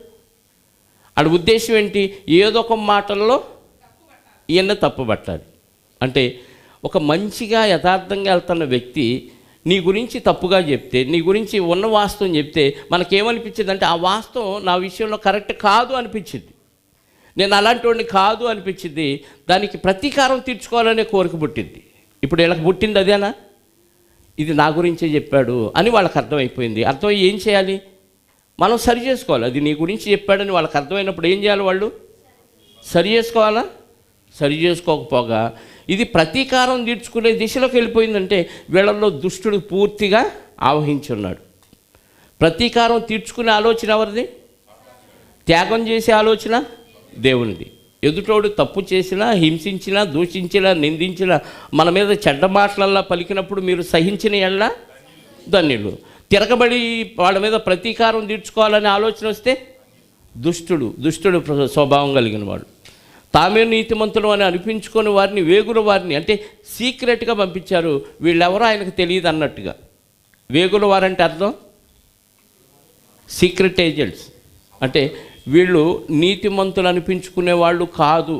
వాడి ఉద్దేశం ఏంటి? ఏదో ఒక మాటల్లో ఈయన తప్పుపట్టాలి. అంటే ఒక మంచిగా యథార్థంగా వెళ్తున్న వ్యక్తి నీ గురించి తప్పుగా చెప్తే, నీ గురించి ఉన్న వాస్తవం చెప్తే మనకేమనిపించింది అంటే, ఆ వాస్తవం నా విషయంలో కరెక్ట్ కాదు అనిపించింది, నేను అలాంటి వాడిని కాదు అనిపించింది. దానికి ప్రతీకారం తీర్చుకోవాలనే కోరిక పుట్టింది. ఇప్పుడు వీళ్ళకి పుట్టింది అదేనా? ఇది నా గురించే చెప్పాడు అని వాళ్ళకి అర్థమైపోయింది. అర్థమై ఏం చేయాలి? మనం సరి చేసుకోవాలి. అది నీ గురించి చెప్పాడని వాళ్ళకి అర్థమైనప్పుడు ఏం చేయాలి? వాళ్ళు సరి చేసుకోవాలా? సరి చేసుకోకపోగా ఇది ప్రతీకారం తీర్చుకునే దిశలోకి వెళ్ళిపోయిందంటే వీళ్ళల్లో దుష్టుడు పూర్తిగా ఆవహించున్నాడు. ప్రతీకారం తీర్చుకునే ఆలోచన ఎవరిది? త్యాగం చేసే ఆలోచన దేవునిది. ఎదుటోడు తప్పు చేసినా, హింసించినా, దూషించినా, నిందించినా, మన మీద చెడ్డ మాటలల్లా పలికినప్పుడు మీరు సహించిన ఎళ్ళ ధన్యులు. తిరగబడి వాళ్ళ మీద ప్రతీకారం తీర్చుకోవాలనే ఆలోచన వస్తే దుష్టుడు స్వభావం కలిగిన వాడు. తామే నీతిమంతులు అని అనిపించుకొని వారిని వేగుల వారిని అంటే సీక్రెట్గా పంపించారు. వీళ్ళెవరో ఆయనకు తెలియదు అన్నట్టుగా. వేగుల వారంటే అర్థం సీక్రెట్ ఏజెంట్స్. అంటే వీళ్ళు నీతిమంతులు అనిపించుకునే వాళ్ళు కాదు,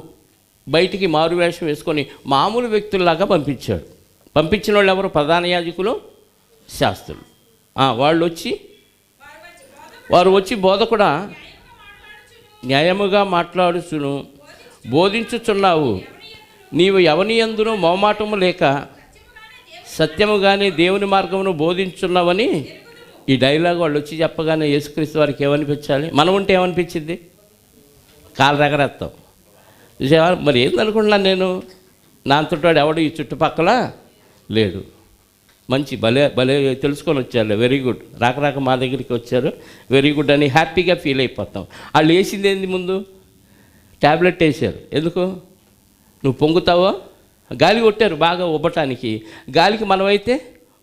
బయటికి మారువేషం వేసుకొని మామూలు వ్యక్తుల్లాగా పంపించాడు. పంపించిన వాళ్ళు ఎవరు? ప్రధాన యాజకులు, శాస్త్రులు. వారు వచ్చి బోధకుడా న్యాయముగా మాట్లాడుచును బోధించుచున్నావు, నీవు ఎవని యందును మొహమాటము లేక సత్యముగానే దేవుని మార్గమును బోధించున్నావని. ఈ డైలాగ్ వాళ్ళు వచ్చి చెప్పగానే యేసుక్రీస్తు వారికి ఏమనిపించాలి? మనం ఉంటే ఏమనిపించింది? కాలు రెగరేస్తాం. చూసేవా, మరి ఏందనుకుంటున్నాను నేను, నా అంతటాడు ఎవడు ఈ చుట్టుపక్కల లేడు. మంచి భలే భలే తెలుసుకొని వచ్చారు, వెరీ గుడ్, రాక మా దగ్గరికి వచ్చారు, వెరీ గుడ్ అని హ్యాపీగా ఫీల్ అయిపోతాం. వాళ్ళు వేసింది ఏంది? ముందు ట్యాబ్లెట్ వేసారు. ఎందుకు? నువ్వు పొంగుతావో, గాలి కొట్టారు బాగా ఉబ్బటానికి. గాలికి మనమైతే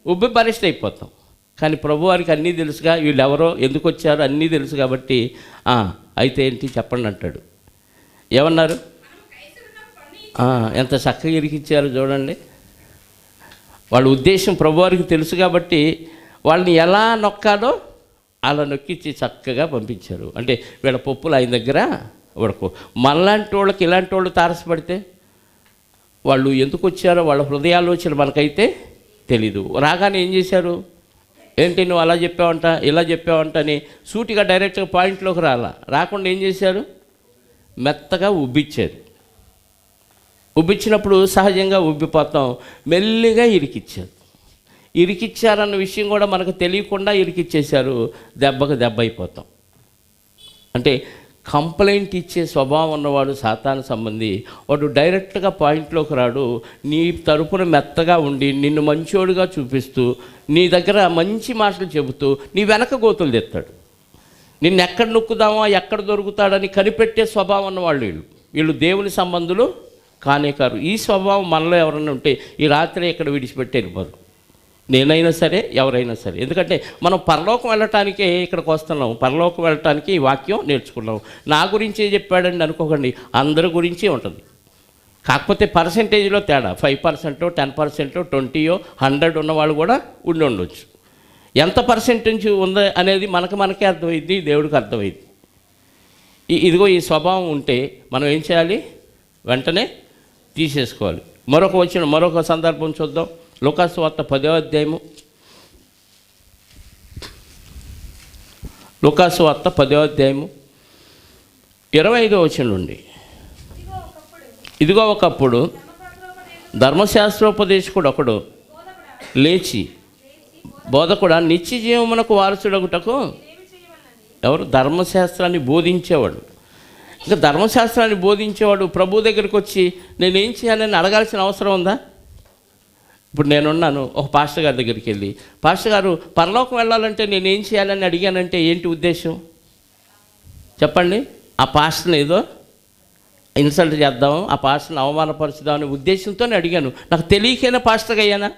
ఉబ్బి బరెస్ట్ అయిపోతాం. కానీ ప్రభువారికి అన్నీ తెలుసుగా, వీళ్ళు ఎవరో ఎందుకు వచ్చారో అన్నీ తెలుసు కాబట్టి అయితే ఏంటి చెప్పండి అంటాడు. ఏమన్నారు? ఎంత చక్కగా ఇరికిచ్చారు చూడండి. వాళ్ళ ఉద్దేశం ప్రభువారికి తెలుసు కాబట్టి వాళ్ళని ఎలా నొక్కాలో అలా నొక్కించి చక్కగా పంపించారు. అంటే వీళ్ళ పప్పులు ఆయన దగ్గర ఉడకు. మనలాంటి వాళ్ళకి ఇలాంటి వాళ్ళు తారసపడితే వాళ్ళు ఎందుకు వచ్చారో వాళ్ళ హృదయాలోచన మనకైతే తెలీదు. రాగానే ఏం చేశారు? ఏంటి నువ్వు అలా చెప్పావంట, ఇలా చెప్పావంట అని సూటిగా డైరెక్ట్గా పాయింట్లోకి రాకుండా ఏం చేశారు? మెత్తగా ఉబ్బిచ్చారు. ఉబ్బిచ్చినప్పుడు సహజంగా ఉబ్బిపోతాం. మెల్లిగా ఇరికిచ్చారన్న విషయం కూడా మనకు తెలియకుండా ఇరికిచ్చేశారు. దెబ్బకు దెబ్బ అయిపోతాం. అంటే కంప్లైంట్ ఇచ్చే స్వభావం ఉన్నవాడు సాతాను సంబంధి. వాడు డైరెక్ట్గా పాయింట్లోకి రాడు. నీ తరపున మెత్తగా ఉండి నిన్ను మంచోడుగా చూపిస్తూ నీ దగ్గర మంచి మాటలు చెబుతూ నీ వెనక గోతులు తెస్తాడు. నిన్ను ఎక్కడ నొక్కుదామో ఎక్కడ దొరుకుతాడని కనిపెట్టే స్వభావం ఉన్నవాళ్ళు వీళ్ళు దేవుని సంబంధులు కానే కారు. ఈ స్వభావం మనలో ఎవరైనా ఉంటే ఈ రాత్రి ఇక్కడ విడిచిపెట్టి వెళ్ళిపోదు. నేనైనా సరే, ఎవరైనా సరే. ఎందుకంటే మనం పరలోకం వెళ్ళటానికే ఇక్కడికి వస్తున్నాం. పరలోకం వెళ్ళటానికి ఈ వాక్యం నేర్చుకున్నాం. నా గురించే చెప్పాడండి అనుకోకండి, అందరి గురించి ఉంటుంది. కాకపోతే పర్సంటేజ్లో తేడా, 5%, 10%, 20, 100 ఉన్నవాళ్ళు కూడా ఉండొచ్చు. ఎంత పర్సెంటేజ్ ఉంది అనేది మనకే అర్థమైంది, దేవుడికి అర్థమైంది. ఇదిగో ఈ స్వభావం ఉంటే మనం ఏం చేయాలి? వెంటనే తీసేసుకోవాలి. మరొక సందర్భం చూద్దాం. లూకాసు వార్త 10వ అధ్యాయము. లూకాసు వార్త 10వ అధ్యాయము 25వ వచనం నుండి. ఇదిగో ఒకప్పుడు ధర్మశాస్త్రోపదేశకుడు ఒకడు లేచి, బోధకుడా, నిత్య జీవమునకు వారసుడగుటకు. ఎవరు? ధర్మశాస్త్రాన్ని బోధించేవాడు. ఇంకా ధర్మశాస్త్రాన్ని బోధించేవాడు ప్రభు దగ్గరికి వచ్చి నేనేం చేయాలని అడగాల్సిన అవసరం ఉందా? ఇప్పుడు నేనున్నాను, ఒక పాస్టర్ గారి దగ్గరికి వెళ్ళి, పాస్టర్ గారు పరలోకం వెళ్ళాలంటే నేనేం చేయాలని అడిగానంటే ఏంటి ఉద్దేశం చెప్పండి? ఆ పాస్టర్ని ఏదో ఇన్సల్ట్ చేద్దాం, ఆ పాస్టర్ని అవమానపరుచుదాం అనే ఉద్దేశంతో అడిగాను. నాకు తెలియకైనా పాస్టర్గా అయ్యానా?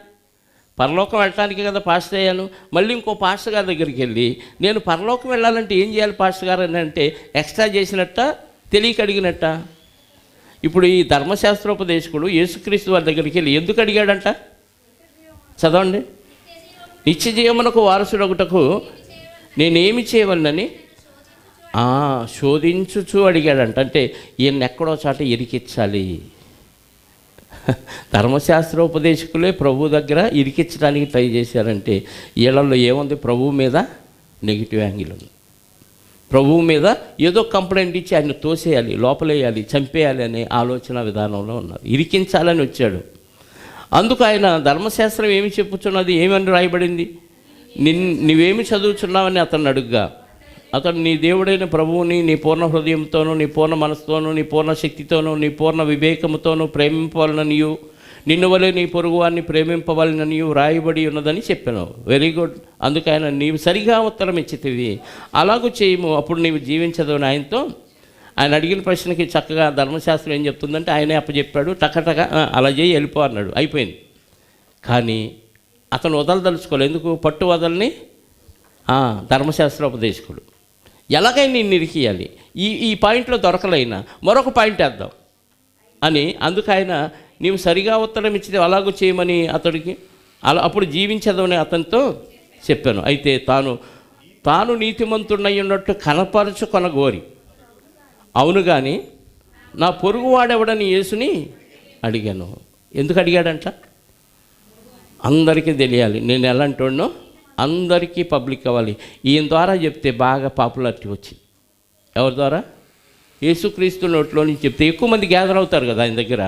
పరలోకం వెళ్ళటానికి కదా పాస్టర్ అయ్యాను. మళ్ళీ ఇంకో పాస్టర్ గారి దగ్గరికి వెళ్ళి నేను పరలోకం వెళ్ళాలంటే ఏం చేయాలి పాస్టర్ గారు అని అంటే ఎక్స్ట్రా చేసినట్ట, తెలియక అడిగినట్ట. ఇప్పుడు ఈ ధర్మశాస్త్రోపదేశకుడు యేసుక్రీస్తు వారి దగ్గరికి వెళ్ళి ఎందుకు అడిగాడంట? చదవండి. నిత్య జీవమునకు వారసుడొకటకు నేనేమి చేయవలనని శోధించుచు అడిగాడంట. అంటే ఈయన ఎక్కడో చాట ఇరికించాలి. ధర్మశాస్త్రోపదేశకులే ప్రభు దగ్గర ఇరికించడానికి ట్రై చేశారంటే వీళ్ళల్లో ఏముంది? ప్రభువు మీద నెగిటివ్ యాంగిల్ ఉంది. ప్రభువు మీద ఏదో కంప్లైంట్ ఇచ్చి ఆయన తోసేయాలి, లోపలేయాలి, చంపేయాలి అనే ఆలోచన విధానంలో ఉన్నారు. ఇరికించాలని వచ్చాడు. అందుకు ఆయన ధర్మశాస్త్రం ఏమి చెప్పుచున్నది, ఏమని రాయబడింది? నువ్వేమి చదువుచున్నావని అతన్ని అడుగ్గా అతడు నీ దేవుడైన ప్రభువుని నీ పూర్ణ హృదయంతోనూ, నీ పూర్ణ మనసుతోనూ, నీ పూర్ణ శక్తితోనూ, నీ పూర్ణ వివేకముతోనూ ప్రేమింపవలననియు నిన్ను వలె నీ పొరుగువాన్ని ప్రేమింపవలననియు రాయబడి ఉన్నదని చెప్పాను. Very good. అందుకు ఆయన నీవు సరిగా ఉత్తరం ఇచ్చితివి, అలాగూ చేయము, అప్పుడు నీవు జీవించదు. ఆయనతో ఆయన అడిగిన ప్రశ్నకి చక్కగా ధర్మశాస్త్రం ఏం చెప్తుందంటే ఆయనే అప్పచెప్పాడు. టకటక అలా చేయి, వెళ్ళిపో అన్నాడు. అయిపోయింది. కానీ అతను వదలదలుచుకోలేదు. ఎందుకు? పట్టు వదలని ధర్మశాస్త్రోపదేశకుడు. ఎలాగైనా నిన్ను ఇరికియాలి, ఈ పాయింట్లో దొరకలైనా మరొక పాయింట్ వేద్దాం అని. అందుకు ఆయన నీవు సరిగా ఉత్తరం ఇచ్చితే అలాగూ చేయమని అతడికి అప్పుడు జీవించదని అతనితో చెప్పాను. అయితే తాను నీతిమంతుడై ఉన్నట్టు కనపరచుకొనగోరి అవును కానీ నా పొరుగువాడెవడని యేసుని అడిగాను. ఎందుకు అడిగాడంట? అందరికీ తెలియాలి నేను ఎలాంటి వాడినో, అందరికీ పబ్లిక్ అవ్వాలి. ఈయన ద్వారా చెప్తే బాగా పాపులారిటీ వచ్చింది. ఎవరి ద్వారా? యేసుక్రీస్తు నోట్లో నుంచి చెప్తే ఎక్కువ మంది గ్యాదర్ అవుతారు కదా ఆయన దగ్గర.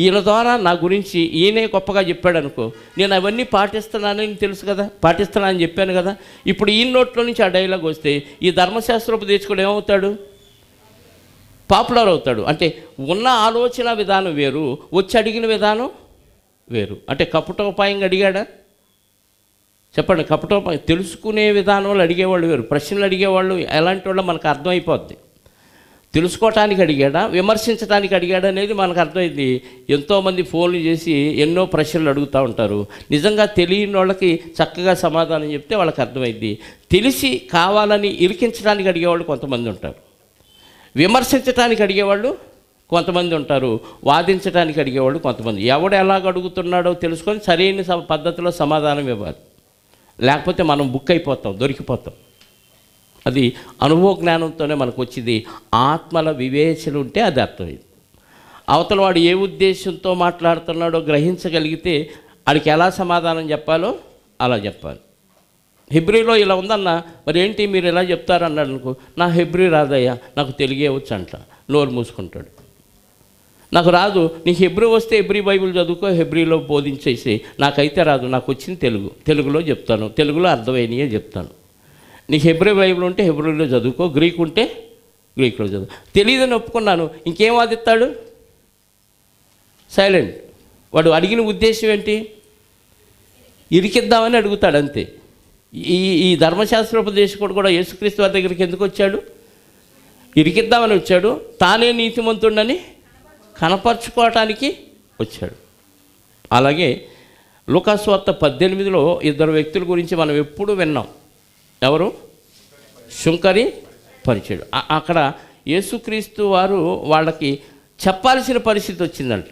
ఈయన ద్వారా నా గురించి ఈయనే గొప్పగా చెప్పాడు అనుకో, నేను అవన్నీ పాటిస్తున్నానని తెలుసు కదా, పాటిస్తున్నానని చెప్పాను కదా. ఇప్పుడు ఈయన నోట్లో నుంచి ఆ డైలాగ్ వస్తే ఈ ధర్మశాస్త్రోపదేశకుడు ఏమవుతాడు? పాపులర్ అవుతాడు. అంటే ఉన్న ఆలోచన విధానం వేరు, వచ్చి అడిగిన విధానం వేరు. అంటే కపటోపాయంగా అడిగాడా? చెప్పండి. కపటోపాయం తెలుసుకునే విధానంలో అడిగేవాళ్ళు వేరు, ప్రశ్నలు అడిగేవాళ్ళు ఎలాంటి వాళ్ళు మనకు అర్థమైపోద్ది. తెలుసుకోవటానికి అడిగాడా, విమర్శించడానికి అడిగాడా అనేది మనకు అర్థమైంది. ఎంతోమంది ఫోన్లు చేసి ఎన్నో ప్రశ్నలు అడుగుతూ ఉంటారు. నిజంగా తెలియని వాళ్ళకి చక్కగా సమాధానం చెప్తే వాళ్ళకి అర్థమైంది. తెలిసి కావాలని ఇరికించడానికి అడిగేవాళ్ళు కొంతమంది ఉంటారు, విమర్శించడానికి అడిగేవాళ్ళు కొంతమంది ఉంటారు, వాదించడానికి అడిగేవాళ్ళు కొంతమంది. ఎవడు ఎలాగ అడుగుతున్నాడో తెలుసుకొని సరైన పద్ధతిలో సమాధానం ఇవ్వాలి. లేకపోతే మనం బుక్ అయిపోతాం, దొరికిపోతాం. అది అనుభవ జ్ఞానంతోనే మనకు వచ్చింది. ఆత్మల వివేచన ఉంటే అది అర్థమైంది. అవతల వాడు ఏ ఉద్దేశంతో మాట్లాడుతున్నాడో గ్రహించగలిగితే వాడికి ఎలా సమాధానం చెప్పాలో అలా చెప్పాలి. హెబ్రీలో ఇలా ఉందన్న, మరి ఏంటి మీరు ఎలా చెప్తారు అన్నాడు అనుకో, నా హెబ్రీ రాదయ్యా, నాకు తెలుగే వచ్చు అంట, నోరు మూసుకుంటాడు. నాకు రాదు, నీకు హెబ్రీ వస్తే హెబ్రీ బైబిల్ చదువుకో, హెబ్రీలో బోధించేసి. నాకైతే రాదు, నాకు వచ్చింది తెలుగులో చెప్తాను, తెలుగులో అర్థమైనయే చెప్తాను. నీకు హెబ్రీ బైబిల్ ఉంటే హెబ్రీలో చదువుకో, గ్రీక్ ఉంటే గ్రీక్లో చదువు. తెలియదని ఒప్పుకున్నాను, ఇంకేం వాదిస్తాడు? సైలెంట్. వాడు అడిగిన ఉద్దేశం ఏంటి? ఇరికిద్దామని అడుగుతాడు అంతే. ఈ ధర్మశాస్త్రోపదేశకుడు కూడా యేసుక్రీస్తు వారి దగ్గరికి ఎందుకు వచ్చాడు? ఇరికిద్దామని వచ్చాడు, తానే నీతిమంతుడని కనపరుచుకోవటానికి వచ్చాడు. అలాగే లూకాసు వార్త 18లో ఇద్దరు వ్యక్తుల గురించి మనం ఎప్పుడూ విన్నాం. ఎవరు? శుంకరి, పరిచయుడు. అక్కడ యేసుక్రీస్తు వారు వాళ్ళకి చెప్పాల్సిన పరిస్థితి వచ్చిందంట.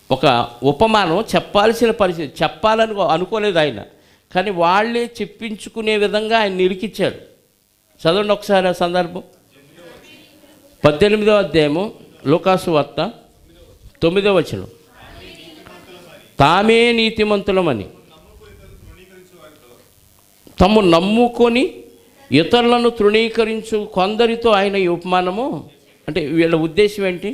ఒక ఉపమానం చెప్పాల్సిన పరిస్థితి, చెప్పాలని అనుకోలేదు ఆయన, కానీ వాళ్ళే చెప్పించుకునే విధంగా ఆయన నిరికిచ్చాడు. చదవండి ఒకసారి ఆ సందర్భం. 18వ అధ్యాయము లూకాసు వార్త 9వ వచనం. తామే నీతిమంతులమని తమ్ము నమ్ముకొని ఇతరులను తృణీకరించు కొందరితో ఆయన ఈ ఉపమానము. అంటే వీళ్ళ ఉద్దేశం ఏంటి?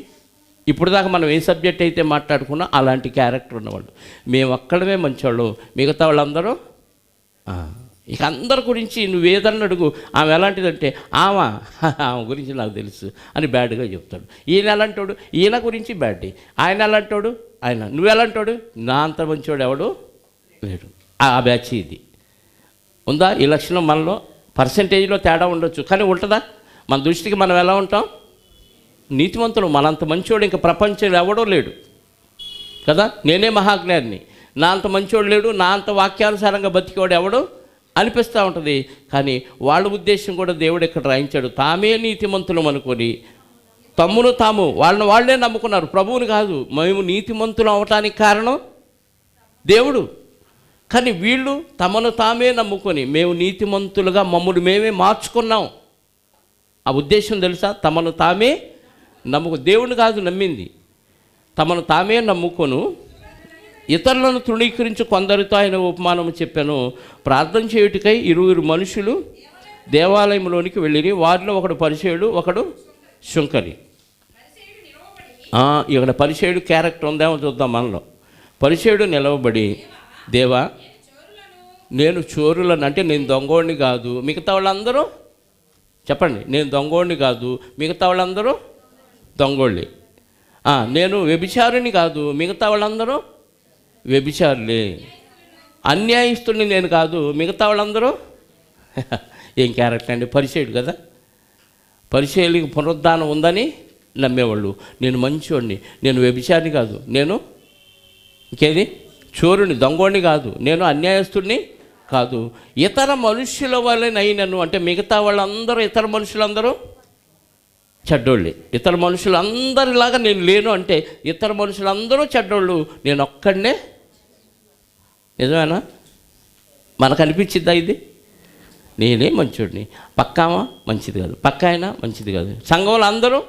ఇప్పుడు దాకా మనం ఏ సబ్జెక్ట్ అయితే మాట్లాడుకున్నా అలాంటి క్యారెక్టర్ ఉన్నవాళ్ళు. మేము అక్కడమే మంచివాళ్ళు, మిగతా వాళ్ళందరూ ఇక అందరి గురించి నువ్వేదన్నా అడుగు, ఆమె ఎలాంటిదంటే ఆమె గురించి నాకు తెలుసు అని బ్యాడ్గా చెప్తాడు. ఈయన ఎలాంటోడు, ఈయన గురించి బ్యాడ్. ఆయన ఎలాంటోడు, ఆయన. నువ్వు ఎలాంటోడు, నా అంత మంచివాడు ఎవడు లేడు. ఆ బ్యాచ్ ఇది ఉందా? ఈ లక్షణం మనలో పర్సంటేజ్లో తేడా ఉండొచ్చు, కానీ ఉంటుందా? మన దృష్టికి మనం ఎలా ఉంటాం? నీతిమంతులు. మనంత మంచివాడు ఇంకా ప్రపంచంలో ఎవడో లేడు కదా. నేనే మహాజ్ఞాని, నా అంత మంచివాడు లేడు, నా అంత వాక్యానుసారంగా బతికేవాడు ఎవడు అనిపిస్తూ ఉంటుంది. కానీ వాళ్ళ ఉద్దేశం కూడా దేవుడు ఇక్కడ రాయించాడు. తామే నీతిమంతులం అనుకొని తమ్మును తాము వాళ్ళే నమ్ముకున్నారు, ప్రభువుని కాదు. మేము నీతిమంతులు అవటానికి కారణం దేవుడు, కానీ వీళ్ళు తమను తామే నమ్ముకొని మేము నీతిమంతులుగా మమ్మల్ని మేమే మార్చుకున్నాం. ఆ ఉద్దేశం తెలుసా? తమను తామే దేవుని కాదు నమ్మింది, తమను తామే నమ్ముకొను ఇతరులను తృణీకరించి కొందరితో ఆయన ఉపమానము చెప్పాను. ప్రార్థన చేయుటికై 20 మనుషులు దేవాలయంలోనికి వెళ్ళిరి. వారిలో ఒకడు పరిచయుడు, ఒకడు శుంకరి. ఇక్కడ పరిచయుడు క్యారెక్టర్ ఉందేమో చూద్దాం మనలో. పరిచయుడు నిలవబడి, దేవా నేను చోరులను, అంటే నేను దొంగోడిని కాదు, మిగతా వాళ్ళందరూ చెప్పండి, నేను దొంగోడిని కాదు, మిగతా వాళ్ళందరూ దొంగోళ్ళే. నేను వ్యభిచారిని కాదు, మిగతా వాళ్ళందరూ వ్యభిచారులే. అన్యాయస్తుడిని నేను కాదు, మిగతా వాళ్ళందరూ ఏం క్యారెక్టర్ అండి? పరిచయుడు కదా. పరిచయులకి పునరుద్ధానం ఉందని నమ్మేవాళ్ళు. నేను మంచివాడిని, నేను వ్యభిచారిని కాదు, నేను ఇంకేది చోరుని, దొంగోడిని కాదు, నేను అన్యాయస్తుడిని కాదు, ఇతర మనుష్యుల వల్లనైనను. అంటే మిగతా వాళ్ళందరూ, ఇతర మనుషులందరూ చెడ్డోళ్ళే. ఇతర మనుషులందరిలాగా నేను లేను, అంటే ఇతర మనుషులందరూ చెడ్డోళ్ళు, నేను ఒక్కడనే. నిజమేనా? మనకు అనిపించిద్దా ఇది? నేనే మంచోడిని, పక్కామా మంచిది కాదు, పక్క అయినా మంచిది కాదు. సంఘంలో అందరూ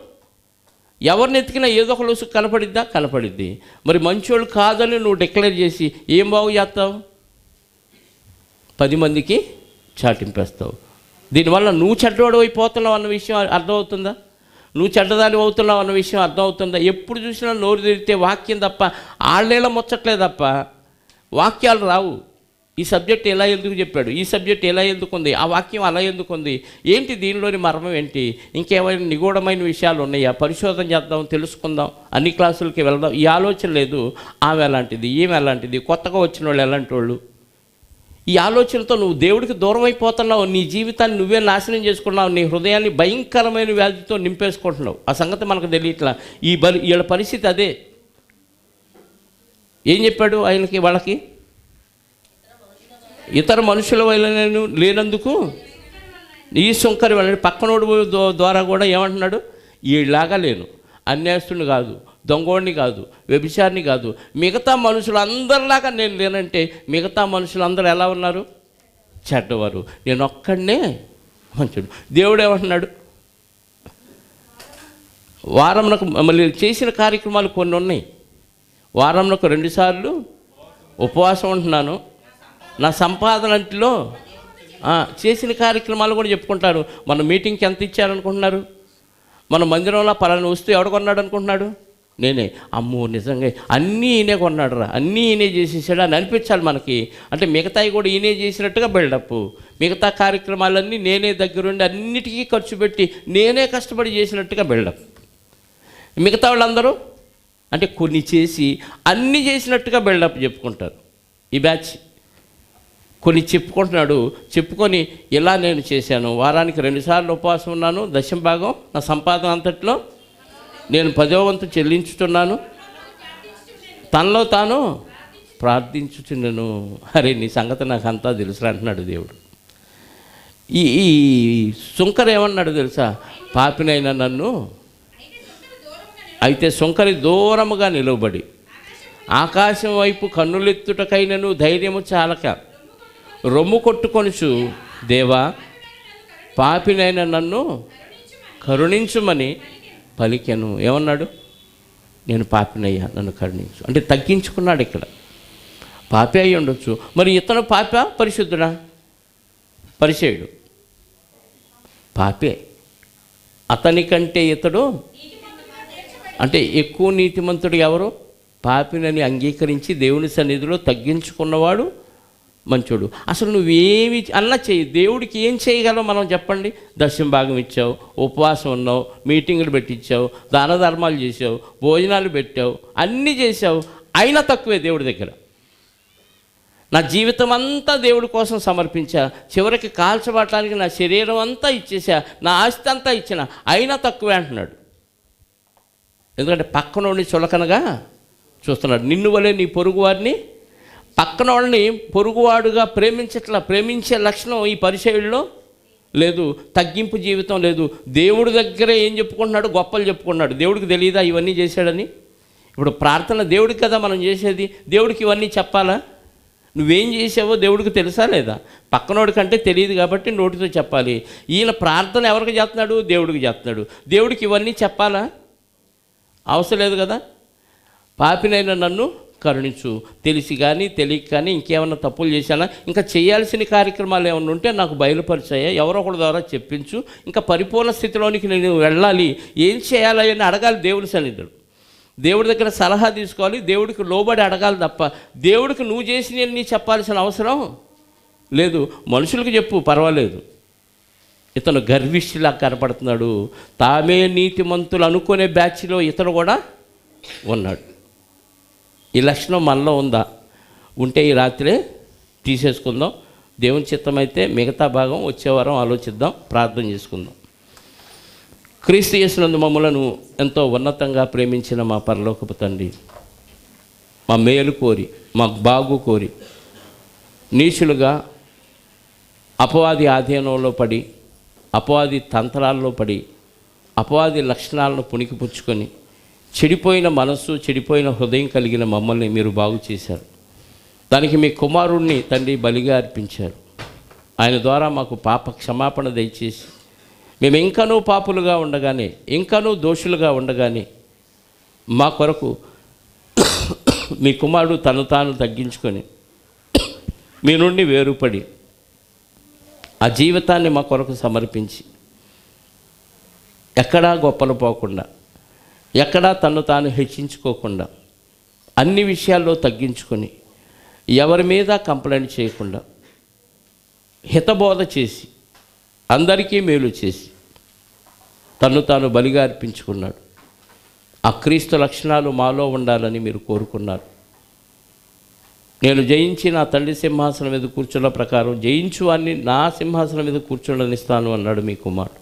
ఎవరిని ఎత్తికినా ఏదో ఒక లూసు కనపడిద్దా? కనపడిద్ది. మరి మంచోళ్ళు కాదని నువ్వు డిక్లేర్ చేసి ఏం బాగు చేస్తావు? 10 మందికి చాటింపేస్తావు. దీనివల్ల నువ్వు చెడ్డవాడు అయిపోతున్నావు అన్న విషయం అర్థమవుతుందా? నువ్వు చెడ్డదాని అవుతున్నావు అన్న విషయం అర్థమవుతుందా? ఎప్పుడు చూసినా నోరు తెరితే వాక్యం తప్ప ఆళ్ళేలా ముచ్చట్లే తప్ప వాక్యాలు రావు. ఈ సబ్జెక్ట్ ఎలా ఎందుకు చెప్పాడు, ఈ సబ్జెక్ట్ ఎలా ఎందుకుంది, ఆ వాక్యం అలా ఎందుకుంది, ఏంటి దీనిలోని మర్మం ఏంటి, ఇంకేమైనా నిగూఢమైన విషయాలు ఉన్నాయా, పరిశోధన చేద్దాం, తెలుసుకుందాం, అన్ని క్లాసులకి వెళ్దాం, ఈ ఆలోచన లేదు. ఆమె ఎలాంటిది, ఈమె ఎలాంటిది, కొత్తగా వచ్చిన వాళ్ళు ఎలాంటి వాళ్ళు, ఈ ఆలోచనతో నువ్వు దేవుడికి దూరం అయిపోతున్నావు. నీ జీవితాన్ని నువ్వే నాశనం చేసుకున్నావు. నీ హృదయాన్ని భయంకరమైన వ్యాధితో నింపేసుకుంటున్నావు. ఆ సంగతి మనకు తెలియట్లా. వీళ్ళ పరిస్థితి అదే. ఏం చెప్పాడు ఆయనకి? వాళ్ళకి ఇతర మనుషుల వల్ల లేనందుకు ఈ సుంకరి వాళ్ళని పక్కనోడు ద్వారా కూడా ఏమంటున్నాడు? ఈలాగా లేను, అన్యాయస్తుని కాదు, దొంగోడిని కాదు, వ్యభిచారిని కాదు, మిగతా మనుషులు అందరిలాగా నేను లేనంటే మిగతా మనుషులందరూ ఎలా ఉన్నారు? చెడ్డవారు, నేను ఒక్కడనే మంచుడు. దేవుడు ఏమంటున్నాడు? వారంకు మళ్ళీ చేసిన కార్యక్రమాలు కొన్ని ఉన్నాయి. వారంకు 2 సార్లు ఉపవాసం ఉంటున్నాను, నా సంపాదనలో చేసిన కార్యక్రమాలు కూడా చెప్పుకుంటారు. మన మీటింగ్కి ఎంత ఇచ్చారనుకుంటున్నారు? మన మందిరంలో పలానా వస్తువు ఎవడు కొన్నాడు అనుకుంటున్నాడు? నేనే. అమ్మో నిజంగా అన్నీ ఈయనే కొన్నాడు రా, అన్నీ ఈయనే చేసేసాడు అని అనిపించాలి మనకి. అంటే మిగతాయి కూడా ఈయనే చేసినట్టుగా బిల్డప్. మిగతా కార్యక్రమాలన్నీ నేనే దగ్గరుండి అన్నిటికీ ఖర్చు పెట్టి నేనే కష్టపడి చేసినట్టుగా బిల్డప్. మిగతా వాళ్ళందరూ అంటే కొన్ని చేసి అన్నీ చేసినట్టుగా బిల్డప్ చెప్పుకుంటారు. ఈ బ్యాచ్ కొన్ని చెప్పుకుంటున్నాడు. చెప్పుకొని ఇలా నేను చేశాను, వారానికి 2 సార్లు ఉపవాసం ఉన్నాను, 10వ భాగం నా సంపాదన అంతట్లో నేను 10వ వంతు చెల్లించుతున్నాను, తనలో తాను ప్రార్థించుచున్నాను. అరే నీ సంగతి నాకు అంతా తెలుసు అంటున్నాడు దేవుడు. ఈ సుంకర ఏమన్నాడు తెలుసా? పాపినైనా నన్ను. అయితే సుంకరి దూరముగా నిలవబడి ఆకాశం వైపు కన్నులెత్తుటకైనను ధైర్యము చాలక రొమ్ము కొట్టుకొనుచు, దేవా పాపినైనా నన్ను కరుణించుమని పలికెను. ఏమన్నాడు? నేను పాపినయ్యా, నన్ను కరుణించు అంటే తగ్గించుకున్నాడు. ఇక్కడ పాపి అయి ఉండొచ్చు. మరి ఇతను పాప పరిశుద్ధుడా? పరిచయుడు పాపే. అతని కంటే ఇతడు అంటే ఎక్కువ నీతిమంతుడు ఎవరు? పాపినని అంగీకరించి దేవుని సన్నిధిలో తగ్గించుకున్నవాడు మంచోడు. అసలు నువ్వేమి అలా చేయి, దేవుడికి ఏం చేయగలవు మనం చెప్పండి? 10వ భాగం ఇచ్చావు, ఉపవాసం ఉన్నావు, మీటింగులు పెట్టించావు, దాన ధర్మాలు చేసావు, భోజనాలు పెట్టావు, అన్నీ చేసావు, అయినా తక్కువే దేవుడి దగ్గర. నా జీవితం అంతా దేవుడి కోసం సమర్పించా, చివరికి కాల్చబడటానికి నా శరీరం అంతా ఇచ్చేసా, నా ఆస్తి అంతా ఇచ్చిన, అయినా తక్కువే అంటున్నాడు. ఎందుకంటే పక్కనోడిని చులకనగా చూస్తున్నాడు. నిన్ను వలే నీ పొరుగు వారిని, పక్కన వాళ్ళని పొరుగువాడుగా ప్రేమించే లక్షణం ఈ పరిచయుల్లో లేదు. తగ్గింపు జీవితం లేదు. దేవుడి దగ్గర ఏం చెప్పుకుంటున్నాడు? గొప్పలు చెప్పుకున్నాడు. దేవుడికి తెలియదా ఇవన్నీ చేశాడని? ఇప్పుడు ప్రార్థన దేవుడికి కదా మనం చేసేది. దేవుడికి ఇవన్నీ చెప్పాలా? నువ్వేం చేసావో దేవుడికి తెలుసా లేదా? పక్కనోడి కంటే తెలియదు కాబట్టి నోటితో చెప్పాలి. ఈయన ప్రార్థన ఎవరికి చేస్తున్నాడు? దేవుడికి చేస్తున్నాడు. దేవుడికి ఇవన్నీ చెప్పాలా? అవసరం లేదు కదా. పాపినైనా నన్ను కరుణించు. తెలిసి కానీ తెలియక కానీ ఇంకేమన్నా తప్పులు చేశానా, ఇంకా చేయాల్సిన కార్యక్రమాలు ఏమన్నా ఉంటే నాకు బయలుపరిచాయా, ఎవరో ఒకరి ద్వారా చెప్పించు, ఇంకా పరిపూర్ణ స్థితిలోనికి నేను వెళ్ళాలి, ఏం చేయాలి అని అడగాలి దేవుడి సన్నిధిలో. దేవుడి దగ్గర సలహా తీసుకోవాలి, దేవుడికి లోబడి అడగాలి తప్ప దేవుడికి నువ్వు చేసినవన్నీ చెప్పాల్సిన అవసరం లేదు. మనుషులకు చెప్పు పర్వాలేదు. ఇతను గర్విష్ఠిలా కనపడుతున్నాడు. తామే నీతిమంతులు అనుకునే బ్యాచ్లో ఇతను కూడా ఉన్నాడు. ఈ లక్షణం మనలో ఉందా? ఉంటే ఈ రాత్రే తీసేసుకుందాం. దేవుని చిత్తమైతే మిగతా భాగం వచ్చే వారం ఆలోచిద్దాం, ప్రార్థన చేసుకుందాం. క్రీస్తు యేసునందు మమ్మలను ఎంతో ఉన్నతంగా ప్రేమించిన మా పరలోకపు తండ్రి, మా మేలు కోరి, మా బాగు కోరి, నీచులుగా అపవాది ఆధీనంలో పడి, అపవాది తంత్రాల్లో పడి, అపవాది లక్షణాలను పుణికిపుచ్చుకొని చెడిపోయిన మనస్సు, చెడిపోయిన హృదయం కలిగిన మమ్మల్ని మీరు బాగు చేశారు. దానికి మీ కుమారుణ్ణి తండ్రి బలిగా అర్పించారు. ఆయన ద్వారా మాకు పాప క్షమాపణ దయచేసి మేము ఇంకనూ పాపులుగా ఉండగానే, ఇంకనూ దోషులుగా ఉండగానే మా కొరకు మీ కుమారుడు తను తాను తగ్గించుకొని మీ నుండి వేరుపడి ఆ జీవితాన్ని మా కొరకు సమర్పించి ఎక్కడా గొప్పలు పోకుండా, ఎక్కడా తను తాను హెచ్చించుకోకుండా, అన్ని విషయాల్లో తగ్గించుకొని, ఎవరి మీద కంప్లైంట్ చేయకుండా, హితబోధ చేసి, అందరికీ మేలు చేసి తను తాను బలిగా అర్పించుకున్నాడు. ఆ క్రీస్తు లక్షణాలు మాలో ఉండాలని మీరు కోరుకున్నారు. నేను జయించి నా తండ్రి సింహాసనం మీద కూర్చున్న ప్రకారం జయించు వారిని నా సింహాసనం మీద కూర్చోడనిస్తాను అన్నాడు మీ కుమారుడు.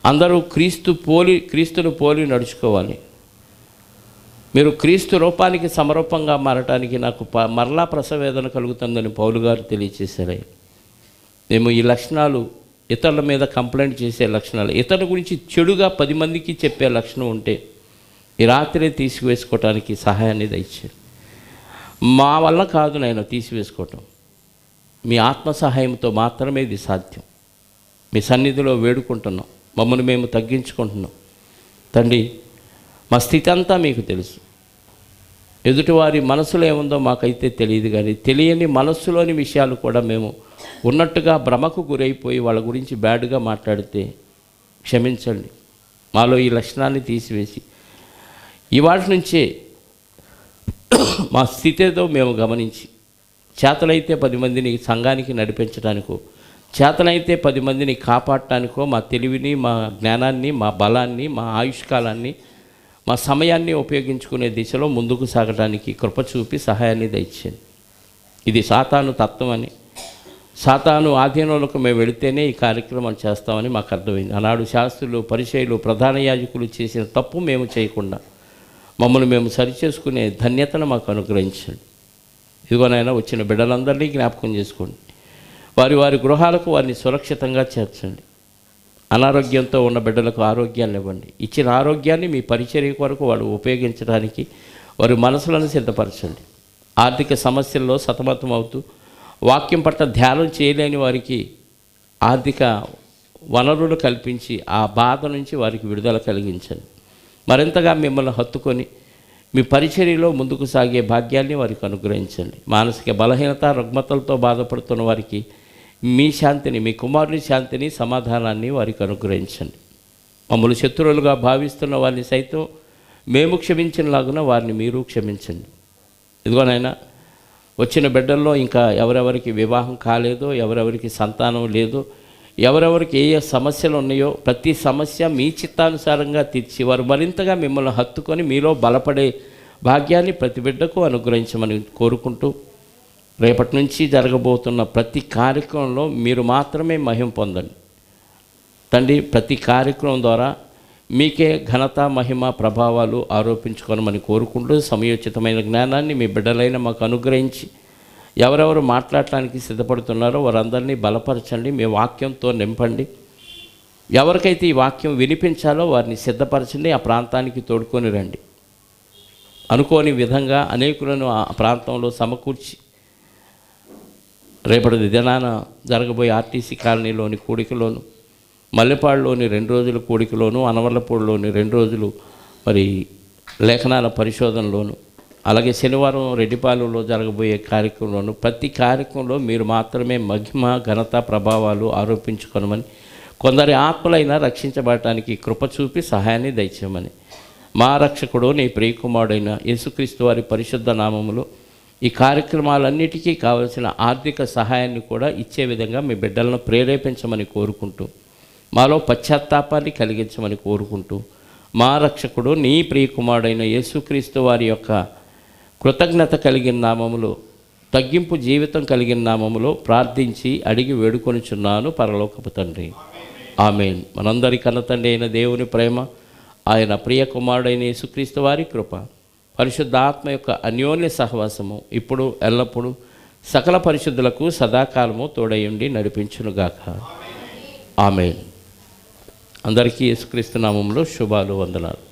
అందరూ క్రీస్తును పోలి నడుచుకోవాలి. మీరు క్రీస్తు రూపానికి సమరూపంగా మారటానికి నాకు మరలా ప్రసవేదన కలుగుతుందని పౌలు గారు తెలియచేశారు. మేము ఈ లక్షణాలు, ఇతరుల మీద కంప్లైంట్ చేసే లక్షణాలు, ఇతరుల గురించి చెడుగా 10 మందికి చెప్పే లక్షణం ఉంటే ఈ రాత్రే తీసివేసుకోవటానికి సహాయాన్ని దయచేయండి. మా వల్ల కాదు నాయన తీసివేసుకోవటం, మీ ఆత్మ సహాయంతో మాత్రమే ఇది సాధ్యం. మీ సన్నిధిలో వేడుకుంటున్నాం, మమ్మల్ని మేము తగ్గించుకుంటున్నాం తండ్రి. మా స్థితి అంతా మీకు తెలుసు. ఎదుటివారి మనసులో ఏముందో మాకైతే తెలియదు, కానీ తెలియని మనస్సులోని విషయాలు కూడా మేము ఉన్నట్టుగా భ్రమకు గురైపోయి వాళ్ళ గురించి బ్యాడ్గా మాట్లాడితే క్షమించండి. మాలో ఈ లక్షణాన్ని తీసివేసి ఇవాటి నుంచే మా స్థితి ఏదో మేము గమనించి, చేతలైతే 10 మందిని సంఘానికి నడిపించడానికో, చేతనైతే 10 మందిని కాపాడటానికో మా తెలివిని, మా జ్ఞానాన్ని, మా బలాన్ని, మా ఆయుష్కాలాన్ని, మా సమయాన్ని ఉపయోగించుకునే దిశలో ముందుకు సాగడానికి కృప చూపి సహాయాన్ని దయచేయండి. ఇది సాతాను తత్వం అని, సాతాను ఆధీనంలోకి మేము వెళితేనే ఈ కార్యక్రమాలు చేస్తామని మాకు అర్థమైంది. ఆనాడు శాస్త్రులు, పరిచయులు, ప్రధాన యాజకులు చేసిన తప్పు మేము చేయకుండా మమ్మల్ని మేము సరిచేసుకునే ధన్యతను మాకు అనుగ్రహించండి. ఇదిగోనైనా వచ్చిన బిడ్డలందరినీ జ్ఞాపకం చేసుకోండి. వారి వారి గృహాలకు వారిని సురక్షితంగా చేర్చండి. అనారోగ్యంతో ఉన్న బిడ్డలకు ఆరోగ్యాన్ని ఇవ్వండి. ఇచ్చిన ఆరోగ్యాన్ని మీ పరిచర్య కొరకు వాడు ఉపయోగించడానికి వారి మనసులను సిద్ధపరచండి. ఆర్థిక సమస్యల్లో సతమతం అవుతూ వాక్యం పట్ల ధ్యానం చేయలేని వారికి ఆర్థిక వనరులు కల్పించి ఆ బాధ నుంచి వారికి విడుదల కలిగించండి. మరింతగా మిమ్మల్ని హత్తుకొని మీ పరిచర్యలో ముందుకు సాగే భాగ్యాన్ని వారికి అనుగ్రహించండి. మానసిక బలహీనత, రుగ్మతలతో బాధపడుతున్న వారికి మీ శాంతిని, మీ కుమారుని శాంతిని, సమాధానాన్ని వారికి అనుగ్రహించండి. మమ్మల్ని శత్రువులుగా భావిస్తున్న వారిని సైతం మేము క్షమించినలాగున వారిని మీరు క్షమించండి. ఇదిగోనైనా వచ్చిన బిడ్డల్లో ఇంకా ఎవరెవరికి వివాహం కాలేదో, ఎవరెవరికి సంతానం లేదో, ఎవరెవరికి ఏ సమస్యలు ఉన్నాయో ప్రతి సమస్య మీ చిత్తానుసారంగా తీర్చి వారు మరింతగా మిమ్మల్ని హత్తుకొని మీలో బలపడే భాగ్యాన్ని ప్రతి బిడ్డకు అనుగ్రహించమని కోరుకుంటూ, రేపటి నుంచి జరగబోతున్న ప్రతి కార్యక్రమంలో మీరు మాత్రమే మహిమ పొందండి తండ్రి. ప్రతి కార్యక్రమం ద్వారా మీకే ఘనత, మహిమ, ప్రభావాలు ఆరోపించుకోనమని కోరుకుంటూ, సమయోచితమైన జ్ఞానాన్ని మీ బిడ్డలైన మాకు అనుగ్రహించి ఎవరెవరు మాట్లాడటానికి సిద్ధపడుతున్నారో వారందరినీ బలపరచండి. మీ వాక్యంతో నింపండి. ఎవరికైతే ఈ వాక్యం వినిపించాలో వారిని సిద్ధపరచండి. ఆ ప్రాంతానికి తోడుకొని రండి. అనుకోని విధంగా అనేకులను ఆ ప్రాంతంలో సమకూర్చి రేపటి దినాన జరగబోయే ఆర్టీసీ కాలనీలోని కూడికలోను, మల్లెపాడులోని 2 రోజుల కూడికలోను, అనవర్లపూడిలోని 2 రోజులు మరి లేఖనాల పరిశోధనలోను, అలాగే శనివారం రెడ్డిపాలెంలో జరగబోయే కార్యక్రమంలోను ప్రతి కార్యక్రమంలో మీరు మాత్రమే మహిమ, ఘనత, ప్రభావాలు ఆరోపించుకోనమని, కొందరి ఆత్మలైనా రక్షించబడటానికి కృప చూపి సహాయాన్ని దయచేయమని మా రక్షకుడు నీ ప్రియకుమారుడైన యేసుక్రీస్తు వారి పరిశుద్ధ నామములో ఈ కార్యక్రమాలన్నిటికీ కావలసిన ఆర్థిక సహాయాన్ని కూడా ఇచ్చే విధంగా మీ బిడ్డలను ప్రేరేపించమని కోరుకుంటూ, మాలో పశ్చాత్తాపాన్ని కలిగించమని కోరుకుంటూ, మా రక్షకుడు నీ ప్రియకుమారుడైన యేసుక్రీస్తు వారి యొక్క కృతజ్ఞత కలిగిన నామములో, తగ్గింపు జీవితం కలిగిన నామములో ప్రార్థించి అడిగి వేడుకొనిచున్నాను పరలోకపు తండ్రి. ఆమేన్. మనందరి కన్న తండ్రి అయిన దేవుని ప్రేమ, ఆయన ప్రియ కుమారుడైన యేసుక్రీస్తు వారి కృప, పరిశుద్ధాత్మ యొక్క అన్యోన్య సహవాసము ఇప్పుడు ఎల్లప్పుడూ సకల పరిశుద్ధులకు సదాకాలము తోడయుండి నడిపించునుగాక. ఆమేన్. అందరికీ యేసుక్రీస్తు నామములో శుభాలు, వందనాలు.